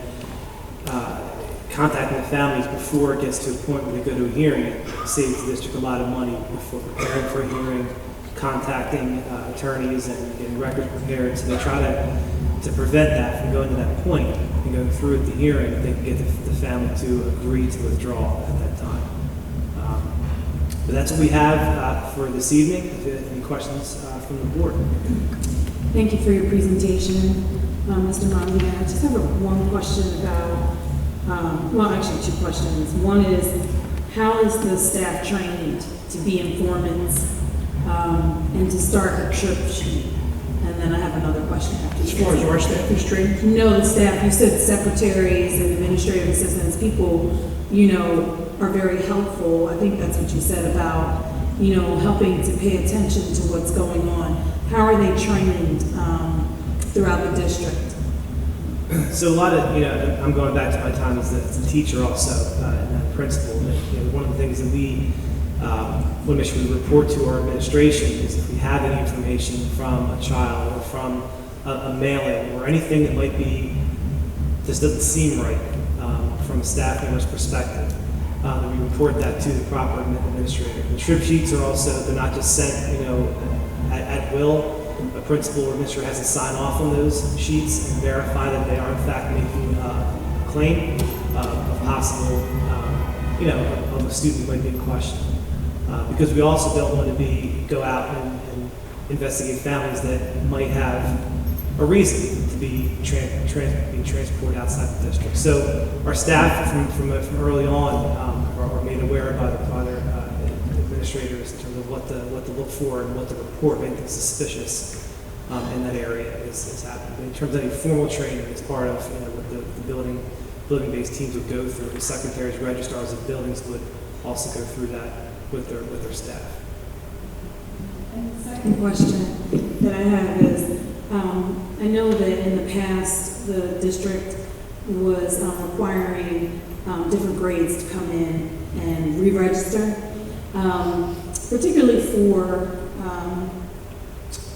contacting the families before it gets to a point where they go to a hearing, it saves the district a lot of money before preparing for a hearing, contacting attorneys and getting records prepared. So they try to prevent that from going to that point and going through at the hearing, they can get the family to agree to withdraw at that time. But that's what we have for this evening. If you have any questions from the board. Thank you for your presentation, Mr. Mondian. I just have one question about Well, actually, two questions. One is, how is the staff trained to be informants and to start a trip sheet? And then I have another question after As far as our staff is trained? No, the staff, you said secretaries and administrative assistants, people, are very helpful. I think that's what you said about, helping to pay attention to what's going on. How are they trained throughout the district? So a lot of, I'm going back to my time as a teacher also, and a principal. And, one of the things that we want to make sure we report to our administration is if we have any information from a child or from a mailing or anything that might be, just doesn't seem right from a staff member's perspective, that we report that to the proper administrator. The trip sheets are also, they're not just sent, at will. A principal or administrator has to sign off on those sheets and verify that they are in fact making a claim of possible, of a student who might be in question. Because we also don't want to go out and investigate families that might have a reason to be being transported outside the district. So our staff from early on are made aware by their administrators in terms of what to look for and what to report, anything suspicious in that area is happening. In terms of any formal training, it's part of what the building-based teams would go through. The secretaries, registrars of buildings would also go through that with their staff. And the second question that I have is, I know that in the past the district was requiring different grades to come in and re-register, particularly for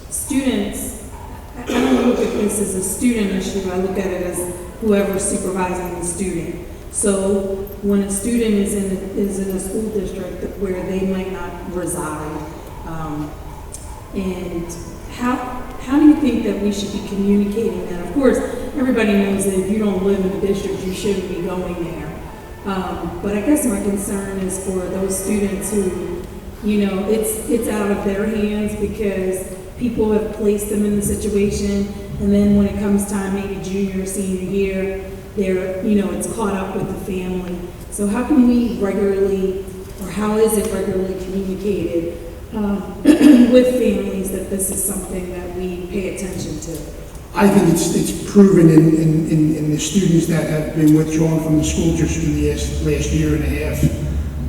students. I don't look at this as a student issue. I look at it as whoever's supervising the student. So when a student is in a school district where they might not reside, and how do you think that we should be communicating that? Of course, everybody knows that if you don't live in the district, you shouldn't be going there. But I guess my concern is for those students who, it's out of their hands because people have placed them in the situation, and then when it comes time, maybe junior or senior year, they're, it's caught up with the family. So how can we regularly, or how is it regularly communicated with families that this is something that we pay attention to? I think it's proven in the students that have been withdrawn from the school district in the last year and a half.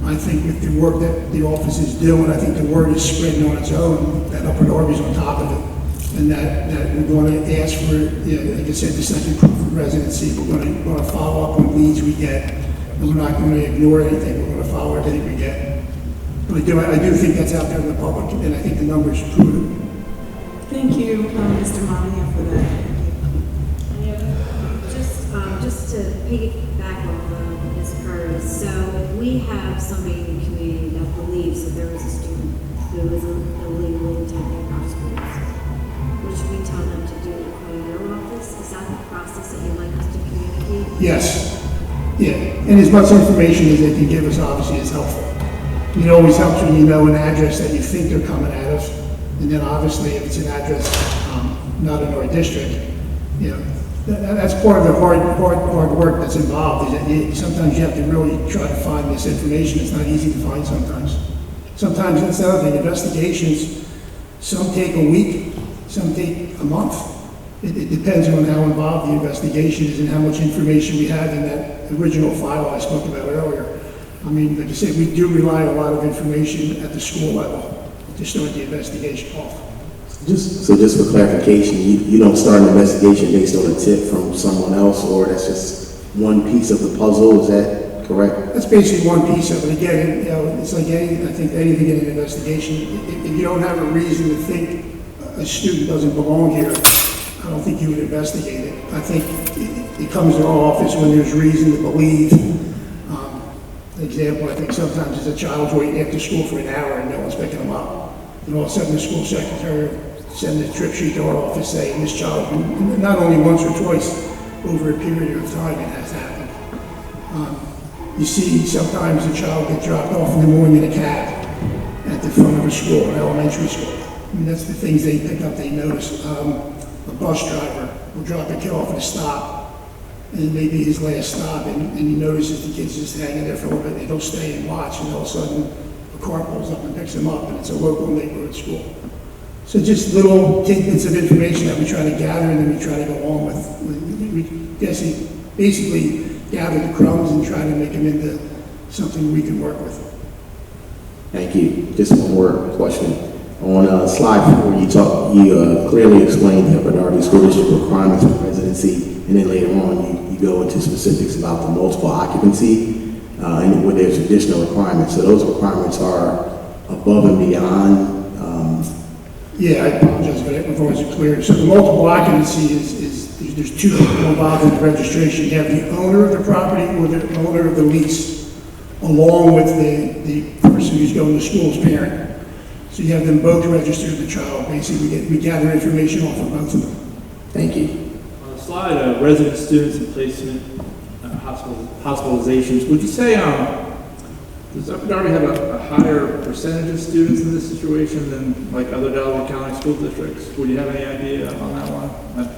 I think with the work that the office is doing, I think the word is spreading on its own, that Upper Darby's on top of it, and that we're going to ask for, like I said, the second proof of residency. We're going to follow up on leads we get, and we're not going to ignore anything. We're going to follow everything we get. But I do think that's out there in the public, and I think the numbers prove it. Thank you, Mr. Monahan, for that. Just to piggyback off of Ms. Curtis, so if we have somebody in the community that believes that there is a student who is illegally attending our schools, what should we tell them to do? Call your office? Is that the process that you'd like us to communicate? Yes. Yeah, and as much information as they can give us obviously is helpful. It always helps when you know an address that you think they're coming out of, and then obviously if it's an address not in our district, that's part of the hard work that's involved. Is that sometimes you have to really try to find this information. It's not easy to find sometimes. Sometimes that's the other thing. Investigations, some take a week, some take a month. It depends on how involved the investigation is and how much information we have in that original file I spoke about earlier. I mean, like I said, we do rely on a lot of information at the school level to start the investigation off. Just for clarification, you don't start an investigation based on a tip from someone else, or that's just one piece of the puzzle, is that correct? That's basically one piece of it. Again, it's like I think anything in an investigation, if you don't have a reason to think a student doesn't belong here, I don't think you would investigate it. I think it comes to our office when there's reason to believe. An example, I think sometimes as a child's waiting after school for an hour and no one's picking them up. And all of a sudden the school secretary send a trip sheet to our office saying this child, not only once or twice, over a period of time it has happened. You see sometimes a child get dropped off in the morning in a cab at the front of a school, an elementary school. I mean, that's the things they pick up, they notice. A bus driver will drop a kid off at a stop and maybe his last stop, and he notices the kid's just hanging there for a little bit, and he'll stay and watch, and all of a sudden, a car pulls up and picks him up, and it's a local neighborhood school. So just little tidbits of information that we try to gather, and then we try to go on with we basically gather the crumbs and try to make them into something we can work with. Thank you. Just one more question. On slide 4, you clearly explained the Upper Darby School District requirements for residency, and then later on you go into specifics about the multiple occupancy and where there's additional requirements. So those requirements are above and beyond. Yeah, I apologize for that, if I wasn't clear. So the multiple occupancy there's two people involved in the registration. You have the owner of the property or the owner of the lease, along with the person who's going to school's parent. So you have them both register the child. Basically, we gather information off of both of them. Thank you. On the slide, resident students and placement, hospitalizations, would you say, does Upper Darby have a higher percentage of students in this situation than like other Delaware County school districts? Would you have any idea on that one?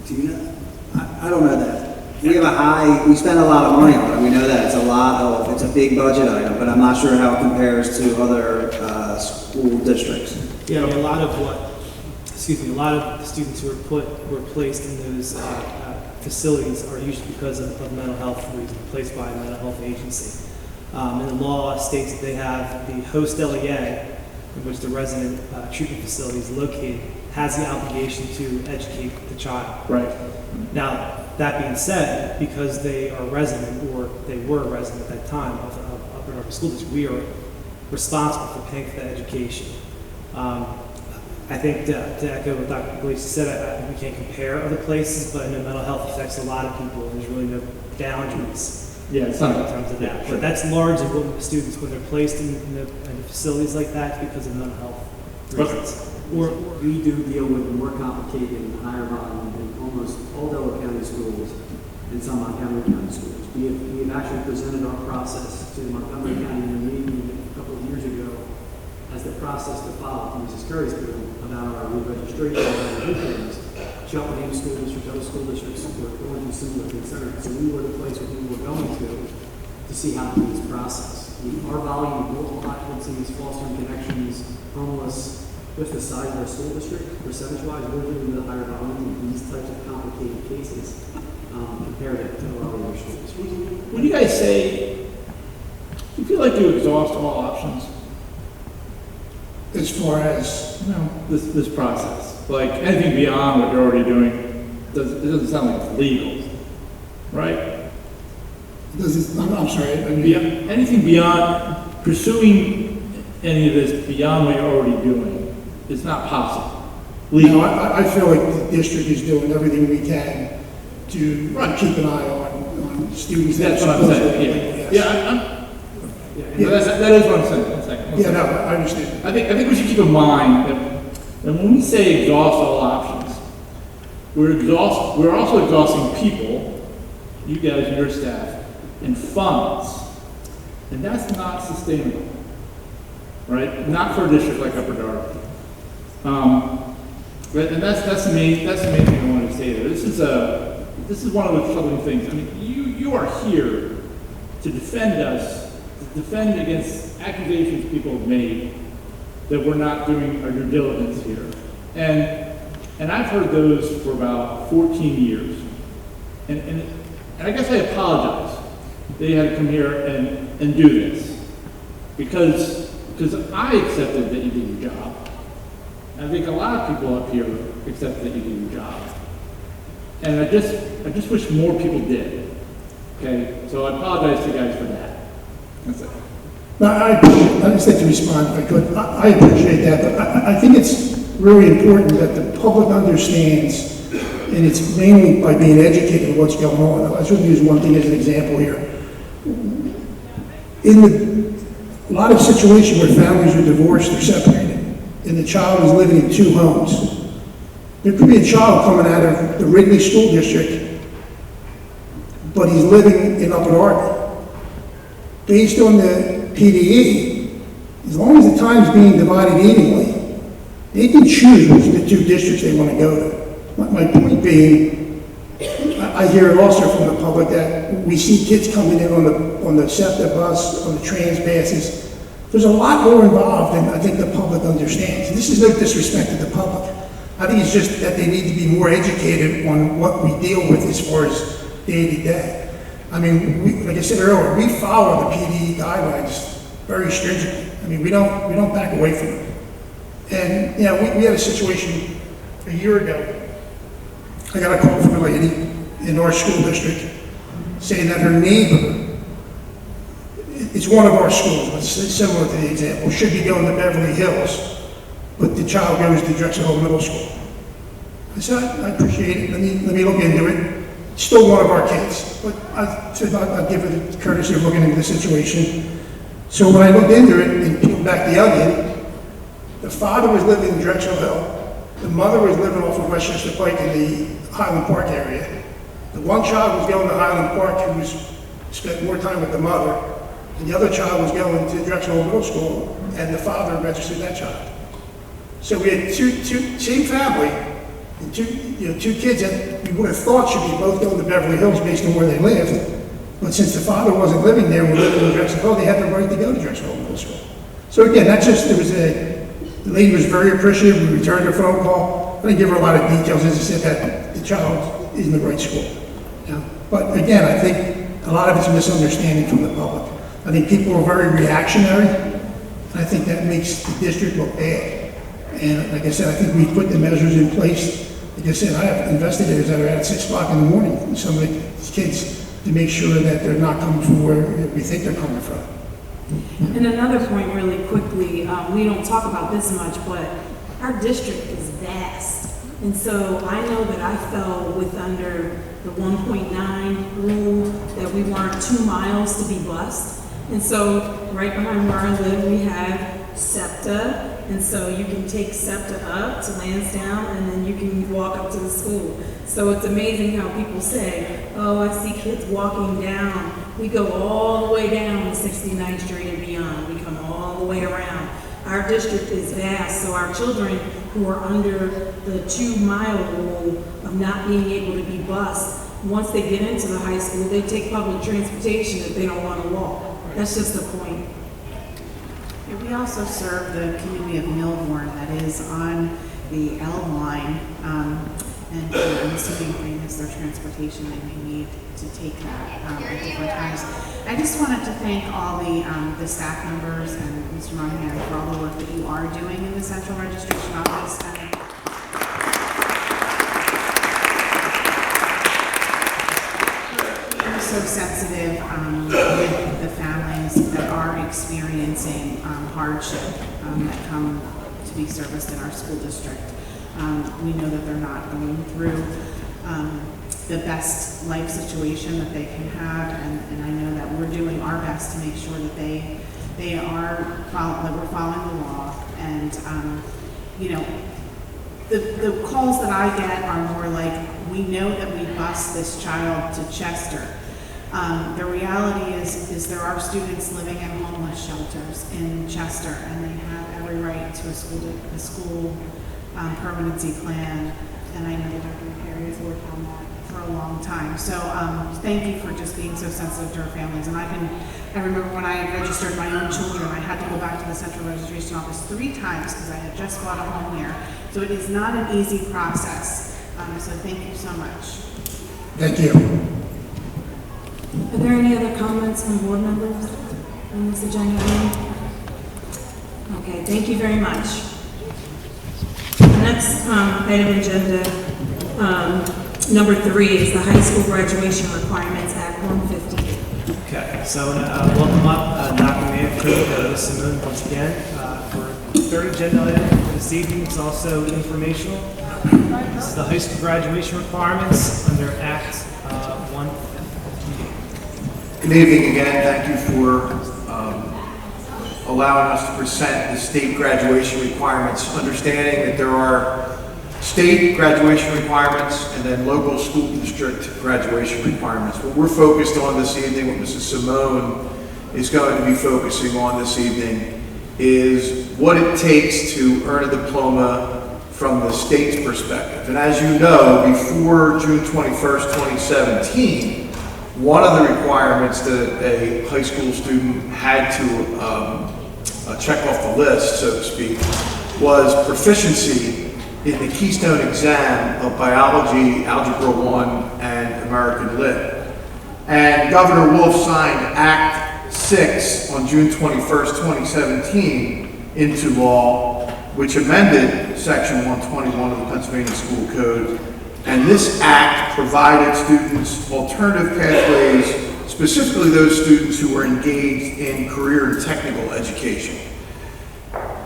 Do you know? I don't know that. We spend a lot of money on it. We know that it's a big budget item, but I'm not sure how it compares to other school districts. Yeah, I mean, a lot of the students who were placed in those facilities are usually because of mental health reasons, placed by a mental health agency. And the law states that they have the host LEA, in which the resident treatment facility is located, has the obligation to educate the child. Right. Now, that being said, because they are resident, or they were a resident at that time of Upper Darby School District, we are responsible for paying for that education. I think to echo what Dr. Glacy said, I think we can't compare other places, but I know mental health affects a lot of people, and there's really no boundaries. Yeah, it's not in terms of that. But that's largely what students, when they're placed in the facilities like that, it's because of mental health reasons. We do deal with more complicated and higher volume than almost all Delaware County schools and some Montgomery County schools. We have actually presented our process to the Montgomery County meeting a couple of years ago as the process to follow from Mrs. Curry's bill about our re-registration and other things. Cheltenham School District, other school districts were going through similar concerns. So we were the place where we were going to see how to do this process. Our volume of local occupancies, fostering connections, homeless, with the size of our school district, percentage-wise, we're doing the higher volume of these types of complicated cases compared to a lot of other school districts. Would you guys say, do you feel like you exhaust all options? As far as this process, like anything beyond what you're already doing, it doesn't sound like it's legal, right? I'm sorry. I mean, anything beyond pursuing any of this beyond what you're already doing is not possible. No, I feel like the district is doing everything we can to keep an eye on students. That's what I'm saying. That is what I'm saying. One second. No, I understand. I think we should keep in mind that when we say exhaust all options, we're also exhausting people, you guys and your staff, and funds, and that's not sustainable, right? Not for a district like Upper Darby. And that's the main thing I wanted to say there. This is one of the troubling things. I mean, you are here to defend us, to defend against accusations people have made that we're not doing our due diligence here. And I've heard those for about 14 years. And I guess I apologize that you had to come here and do this. Because I accepted that you did your job. I think a lot of people up here accept that you do your job. And I just wish more people did. Okay? So I apologize to you guys for that. That's it. No, I just like to respond if I could. I appreciate that, but I think it's really important that the public understands, and it's mainly by being educated on what's going on. I just want to use one thing as an example here. In a lot of situations where families are divorced or separated, and the child is living in two homes. There could be a child coming out of the Wrigley School District, but he's living in Upper Darby. Based on the PDE, as long as the time's being divided evenly, they can choose which of the two districts they want to go to. My point being, I hear it also from the public that we see kids coming in on the SEPTA bus, on the trans passes. There's a lot more involved than I think the public understands. This is no disrespect to the public. I think it's just that they need to be more educated on what we deal with as far as day to day. I mean, like I said earlier, we follow the PD guidelines very stringently. I mean, we don't back away from them. And, you know, we had a situation a year ago. I got a call from a lady in our school district saying that her neighbor, it's one of our schools, but it's similar to the example, should be going to Beverly Hills, but the child goes to Drexel Hill Middle School. I said, I appreciate it, let me look into it. It's still one of our kids, but I said I'd give her the courtesy of looking into the situation. So when I looked into it and peeled back the onion, the father was living in Drexel Hill. The mother was living off of Westchester Pike in the Highland Park area. The one child was going to Highland Park who spent more time with the mother, and the other child was going to Drexel Middle School, and the father registered that child. So we had two same family, and two kids that we would have thought should be both going to Beverly Hills based on where they lived. But since the father wasn't living there, we're living in Drexel Hill, they had the right to go to Drexel Middle School. So again, the lady was very appreciative. We returned her phone call. I didn't give her a lot of details. As I said, that the child is in the right school. But again, I think a lot of it's misunderstanding from the public. I think people are very reactionary, and I think that makes the district look bad. And like I said, I think we've put the measures in place. Like I said, I have investigators that are out at 6 o'clock in the morning with some of these kids to make sure that they're not coming from where we think they're coming from. And another point really quickly, we don't talk about this much, but our district is vast. And so I know that I fell with under the 1.9 rule that we weren't 2 miles to be bused. And so right behind where I live, we have SEPTA. And so you can take SEPTA up to Lansdowne, and then you can walk up to the school. So it's amazing how people say, oh, I see kids walking down. We go all the way down to 69th Street and beyond. We come all the way around. Our district is vast, so our children who are under the 2-mile rule of not being able to be bused, once they get into the high school, they take public transportation if they don't want to walk. That's just the point. And we also serve the community of Millbourne that is on the L line, and I'm assuming they miss their transportation, they may need to take that at different times. I just wanted to thank all the staff members and Mr. Monahan for all the work that you are doing in the Central Registration Office. And being so sensitive with the families that are experiencing hardship that come to be serviced in our school district. We know that they're not going through the best life situation that they can have, and I know that we're doing our best to make sure that they are that we're following the law. And you know, the calls that I get are more like, we know that we bused this child to Chester. The reality is there are students living in homeless shelters in Chester, and they have every right to a school permanency plan, and I know that Dr. McCary has worked on that for a long time. So thank you for just being so sensitive to our families. And I remember when I registered my own children, I had to go back to the Central Registration Office 3 times because I had just bought a home here. So it is not an easy process. So thank you so much. Thank you. Are there any other comments from board members on this agenda item? Okay, thank you very much. The next item on agenda, number 3, is the High School Graduation Requirements Act 150. Okay, so welcome up Dr. Mayfield, Simone once again for the third agenda item this evening. It's also informational. This is the high school graduation requirements under Act 150. Good evening again. Thank you for allowing us to present the state graduation requirements, understanding that there are state graduation requirements and then local school district graduation requirements. What we're focused on this evening, what Mrs. Simone is going to be focusing on this evening, is what it takes to earn a diploma from the state's perspective. And as you know, before June 21st, 2017, one of the requirements that a high school student had to check off the list, so to speak, was proficiency in the Keystone exam of biology, Algebra 1, and American Lit. And Governor Wolf signed Act 6 on June 21st, 2017 into law, which amended Section 121 of the Pennsylvania School Code. And this act provided students alternative pathways, specifically those students who were engaged in career and technical education.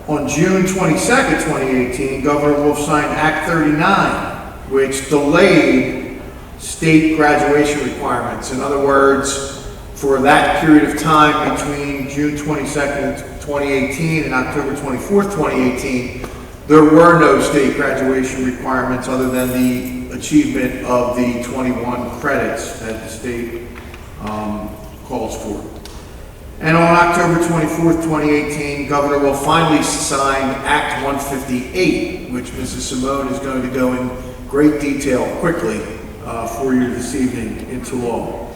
On June 22nd, 2018, Governor Wolf signed Act 39, which delayed state graduation requirements. In other words, for that period of time between June 22nd, 2018 and October 24th, 2018, there were no state graduation requirements other than the achievement of the 21 credits that the state calls for. And on October 24th, 2018, Governor Wolf finally signed Act 158, which Mrs. Simone is going to go in great detail quickly for you this evening into law.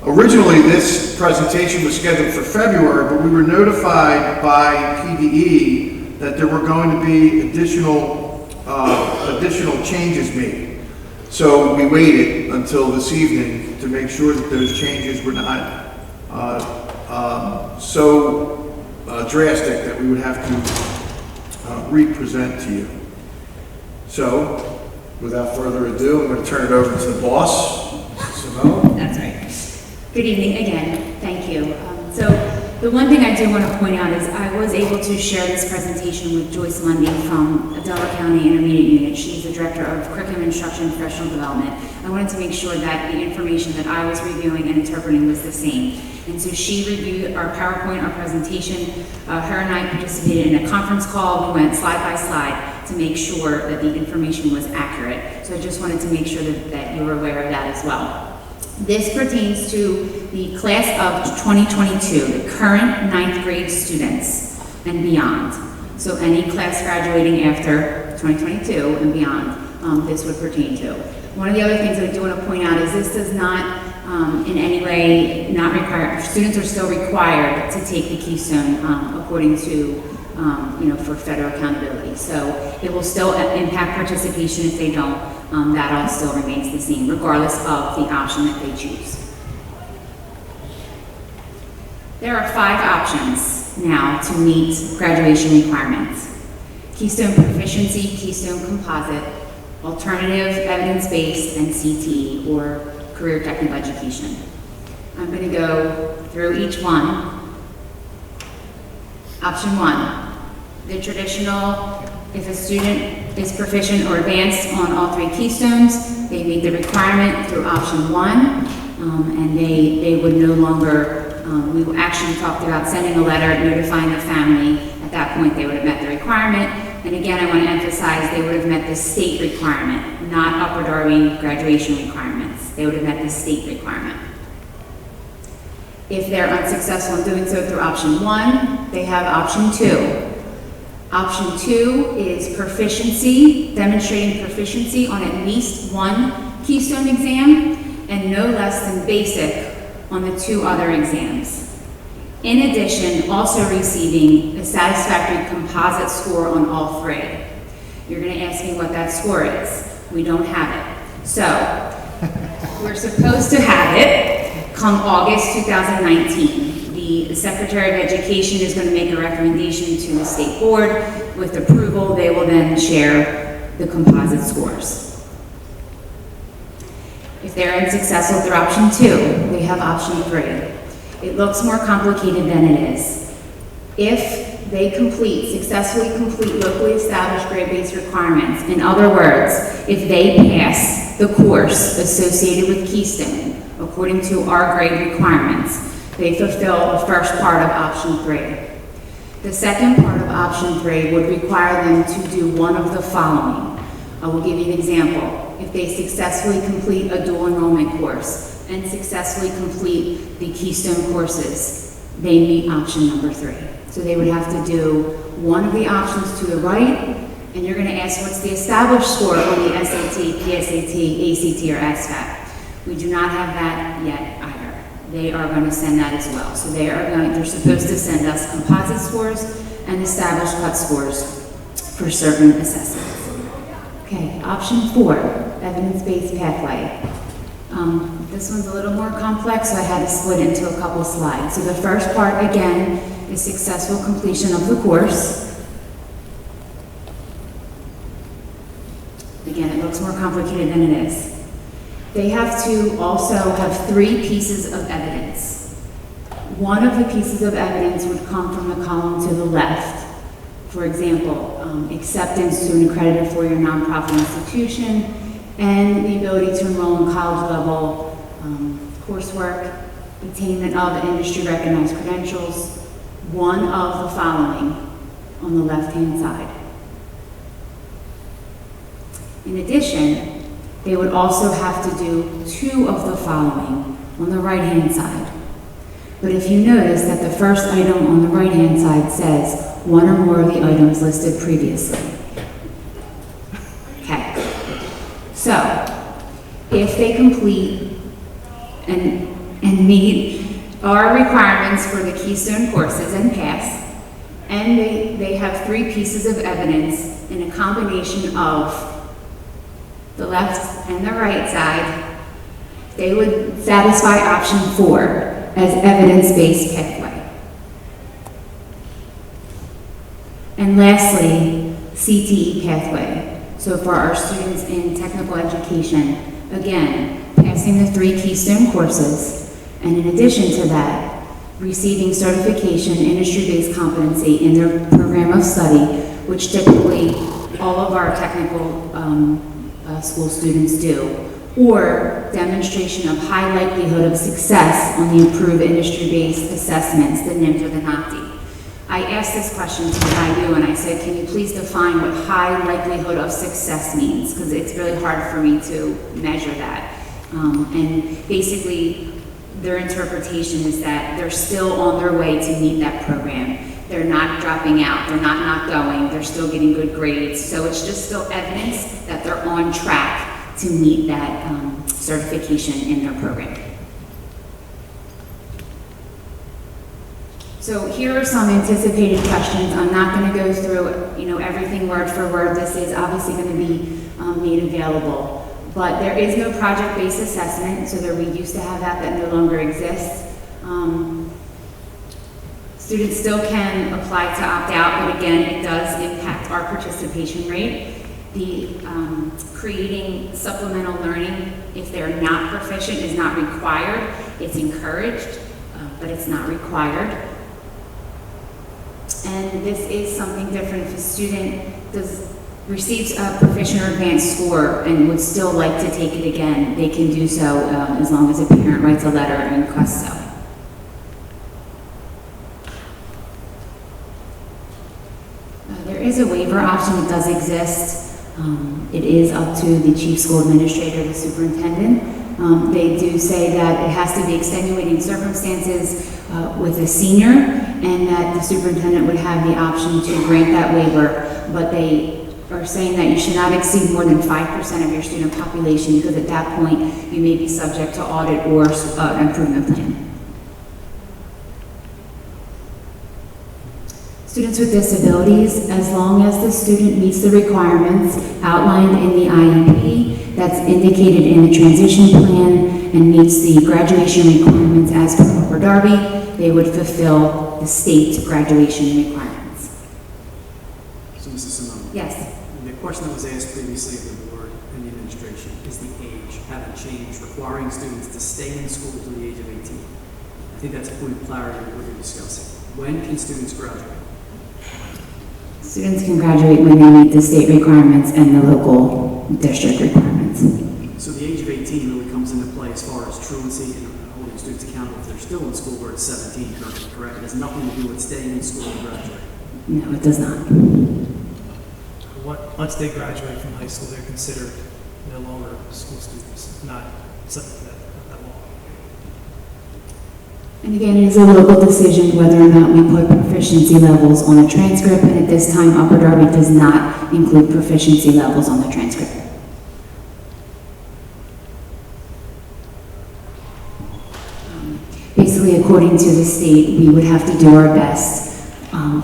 Originally, this presentation was scheduled for February, but we were notified by PDE that there were going to be additional changes made. So we waited until this evening to make sure that those changes were not so drastic that we would have to re-present to you. So, without further ado, I'm going to turn it over to the boss, Simone. That's right. Good evening again. Thank you. So the one thing I do want to point out is I was able to share this presentation with Joyce Lundy from Delaware County Intermediate Unit. She's the Director of Curriculum Instruction and Professional Development. I wanted to make sure that the information that I was reviewing and interpreting was the same. And so she reviewed our PowerPoint, our presentation. Her and I participated in a conference call. We went slide by slide to make sure that the information was accurate. So I just wanted to make sure that you were aware of that as well. This pertains to the class of 2022, the current 9th grade students and beyond. So any class graduating after 2022 and beyond, this would pertain to. One of the other things that I do want to point out is this does not in any way not require, students are still required to take the Keystone according to, for federal accountability. So it will still impact participation if they don't. That all still remains the same, regardless of the option that they choose. There are 5 options now to meet graduation requirements: Keystone Proficiency, Keystone Composite, Alternative, Evidence-Based, and CTE, or Career Technical Education. I'm going to go through each one. Option 1, the traditional. If a student is proficient or advanced on all 3 Keystones, they meet the requirement through option 1, and they would no longer, we actually talked about sending a letter notifying the family. At that point, they would have met the requirement. And again, I want to emphasize they would have met the state requirement, not Upper Darby graduation requirements. They would have met the state requirement. If they're unsuccessful in doing so through option 1, they have option 2. Option 2 is proficiency, demonstrating proficiency on at least 1 Keystone exam and no less than basic on the 2 other exams. In addition, also receiving a satisfactory composite score on all 3. You're going to ask me what that score is. We don't have it. So, we're supposed to have it come August 2019. The Secretary of Education is going to make a recommendation to the state board. With approval, they will then share the composite scores. If they're unsuccessful through option 2, they have option 3. It looks more complicated than it is. If they successfully complete locally established grade-based requirements, in other words, if they pass the course associated with Keystone according to our grade requirements, they fulfill the first part of option 3. The second part of option 3 would require them to do one of the following. I will give you an example. If they successfully complete a dual enrollment course and successfully complete the Keystone courses, they meet option number 3. So they would have to do one of the options to the right And you're going to ask what's the established score on the SAT, PSAT, ACT, or SVAT. We do not have that yet either. They are going to send that as well. So they're supposed to send us composite scores and established cut scores for certain assessments. Okay, option 4, evidence-based pathway. This one's a little more complex, so I had to split into a couple slides. So the first part, again, is successful completion of the course. Again, it looks more complicated than it is. They have to also have 3 pieces of evidence. One of the pieces of evidence would come from the column to the left. For example, acceptance to an accredited four-year nonprofit institution and the ability to enroll in college level coursework, attainment of industry-recognized credentials, one of the following on the left-hand side. In addition, they would also have to do 2 of the following on the right-hand side. But if you notice that the first item on the right-hand side says one or more of the items listed previously. Okay. So, if they complete and meet our requirements for the Keystone courses and pass, and they have 3 pieces of evidence in a combination of the left and the right side, they would satisfy option 4 as evidence-based pathway. And lastly, CTE pathway. So for our students in technical education, again, passing the 3 Keystone courses, and in addition to that, receiving certification industry-based competency in their program of study, which typically all of our technical school students do, or demonstration of high likelihood of success on the approved industry-based assessments, the NIMS or the NOCTI. I asked this question to the IU and I said, can you please define what high likelihood of success means? Because it's really hard for me to measure that. And basically, their interpretation is that they're still on their way to meet that program. They're not dropping out, they're not going, they're still getting good grades. So it's just still evidence that they're on track to meet that certification in their program. So here are some anticipated questions. I'm not going to go through, everything word for word. This is obviously going to be made available. But there is no project-based assessment, so we used to have that no longer exists. Students still can apply to opt out, but again, it does impact our participation rate. The creating supplemental learning, if they're not proficient, is not required. It's encouraged, but it's not required. And this is something different. If a student receives a proficient or advanced score and would still like to take it again, they can do so as long as a parent writes a letter and requests so. There is a waiver option that does exist. It is up to the chief school administrator, the superintendent. They do say that it has to be extenuating circumstances with a senior, and that the superintendent would have the option to grant that waiver, but they are saying that you should not exceed more than 5% of your student population, because at that point you may be subject to audit or an improvement plan. Students with disabilities, as long as the student meets the requirements outlined in the IEP that's indicated in the transition plan and meets the graduation requirements as per Upper Darby, they would fulfill the state graduation requirements. So Mrs. Simone? Yes. The question that was asked previously of the board and the administration is the age haven't changed, requiring students to stay in school to the age of 18. I think that's a point of clarity of what you're discussing. When can students graduate? Students can graduate when they meet the state requirements and the local district requirements. So the age of 18 really comes into play as far as truancy and holding students accountable if they're still in school where it's 17 currently, correct? It has nothing to do with staying in school and graduating. No, it does not. Once they graduate from high school, they're considered no longer school students, not something that law. And again, it is a local decision whether or not we put proficiency levels on a transcript, and at this time, Upper Darby does not include proficiency levels on the transcript. Basically, according to the state, we would have to do our best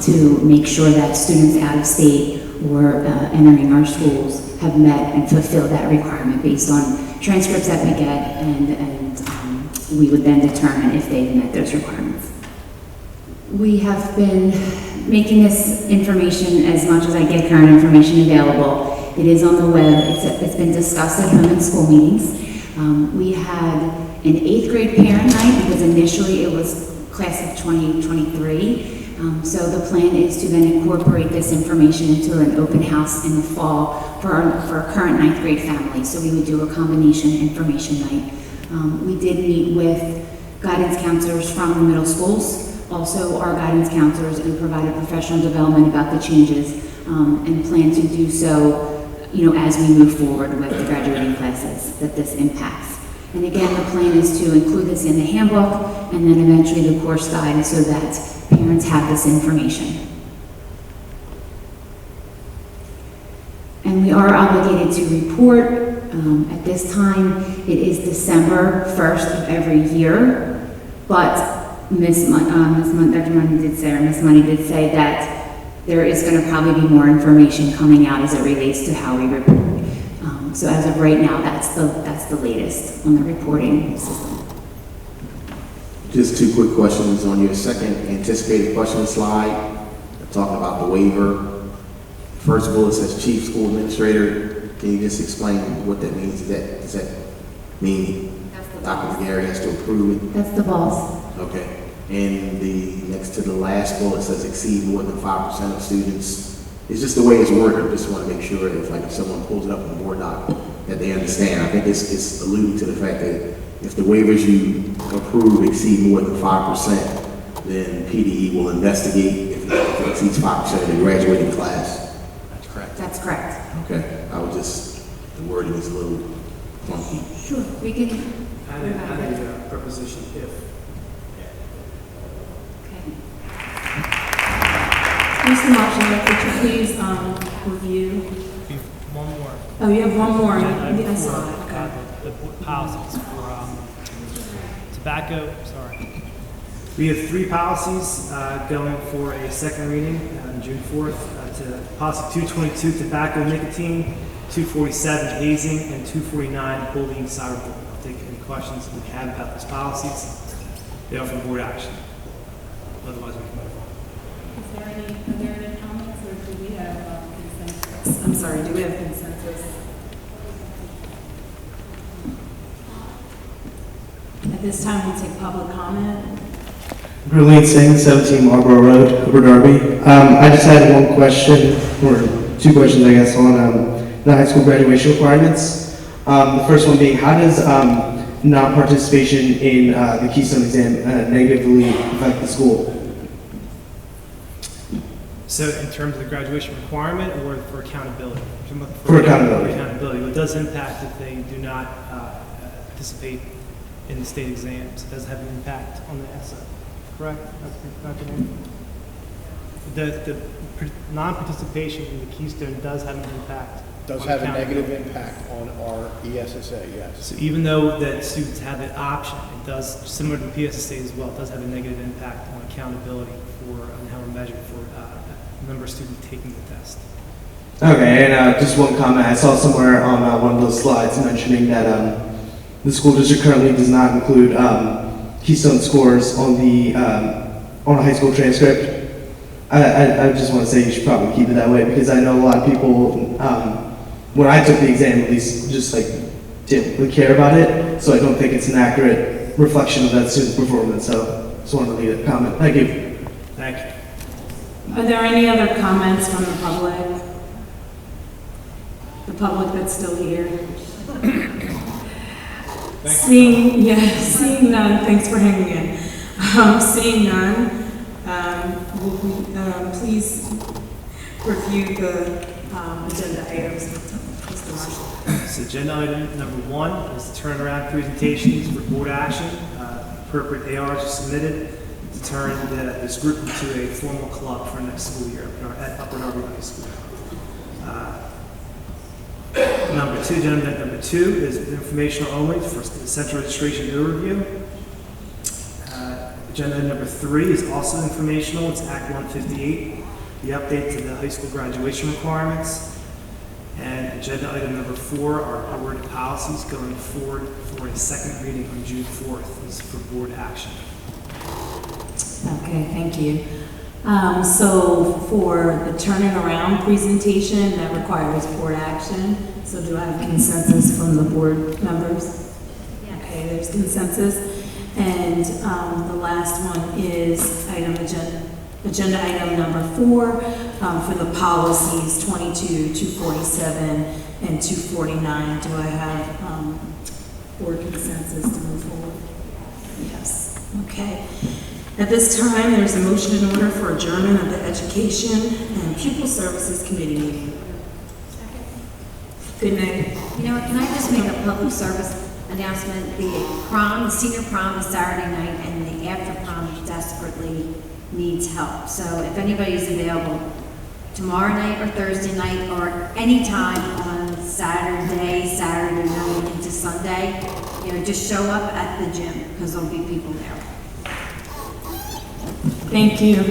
to make sure that students out of state or entering our schools have met and fulfilled that requirement based on transcripts that we get, and we would then determine if they've met those requirements. We have been making this information, as much as I get current information available, it is on the web. It's been discussed at home and school meetings. We had an 8th grade parent night because initially it was class of 2023. So the plan is to then incorporate this information into an open house in the fall for our current 9th grade family. So we would do a combination information night. We did meet with guidance counselors from the middle schools, also our guidance counselors, and provided professional development about the changes, and plan to do so, as we move forward with the graduating classes that this impacts. And again, the plan is to include this in the handbook and then eventually the course guide so that parents have this information. And we are obligated to report. At this time, it is December 1st of every year, but Miss Money did say that there is going to probably be more information coming out as it relates to how we report. So as of right now, that's the latest on the reporting system. Just 2 quick questions on your second anticipated question slide, talking about the waiver. First bullet says Chief School Administrator. Can you just explain what that means? Does that mean Dr. McGarry has to approve it? That's the boss. Okay. And the next to the last bullet says exceed more than 5% of students. It's just the way it's worded. I just want to make sure that if someone pulls it up on the board doc, that they understand. I think it's alluding to the fact that if the waivers you approve exceed more than 5%, then PDE will investigate if it exceeds 5% of the graduating class. That's correct. That's correct. Okay. The wording is a little funky. Sure. We can. And a preposition if. Mr. Marshall, could you please review? One more. Oh, you have one more. Yeah, I saw it. Okay. The policies for tobacco. Sorry. We have 3 policies going for a second reading on June 4th. To policy 222, tobacco, nicotine, 247, hazing, and 249, bullying, cyberbullying. I'll take any questions that we have about those policies. They are for board action. Otherwise, we can move on. Are there any comments, or do we have consensus? I'm sorry, do we have consensus? At this time, we'll take public comment. Gurleen Singh, 17 Marlborough Road, Upper Darby. I just had one question, or 2 questions, I guess, on the high school graduation requirements. The first one being, how does non-participation in the Keystone exam negatively affect the school? So in terms of the graduation requirement or for accountability? For accountability. Accountability. It does impact if they do not participate in the state exams. It does have an impact on the essay. Correct? The non-participation in the Keystone does have an impact. Does have a negative impact on our ESSA, yes. So even though that students have that option, it does, similar to the PSSA as well, it does have a negative impact on accountability for and how we're measured for the number of students taking the test. Okay, and just one comment. I saw somewhere on one of those slides mentioning that the school district currently does not include Keystone scores on a high school transcript. I just want to say you should probably keep it that way, because I know a lot of people, when I took the exam at least, just didn't really care about it, so I don't think it's an accurate reflection of that student's performance, so just wanted to leave a comment. Thank you. Thank you. Are there any other comments from the public? The public that's still here? Seeing none, thanks for hanging in. Seeing none, will we please review the agenda items, Mr. Marshall? So agenda item number 1 is the turnaround presentations for board action. Appropriate ARs are submitted to turn this group into a formal club for next school year at Upper Darby High School. Agenda number 2 is informational only for the central registration overview. Agenda number 3 is also informational. It's Act 158, the update to the high school graduation requirements. And agenda item number 4 are board policies going forward for a second reading on June 4th. This is for board action. Okay, thank you. So for the turning around presentation, that requires board action. So do I have consensus from the board members? Yeah. Okay, there's consensus. And the last one is agenda item number 4 for the policies 22, 247, and 249. Do I have board consensus to move forward? Yes. Okay. At this time, there's a motion in order for adjournment of the Education and Pupil Services Committee meeting. Good night. You know what, can I just make a public service announcement? The prom, the senior prom is Saturday night, and the after prom desperately needs help. So if anybody's available tomorrow night or Thursday night or any time on Saturday night into Sunday, you know, just show up at the gym because there'll be people there. Thank you.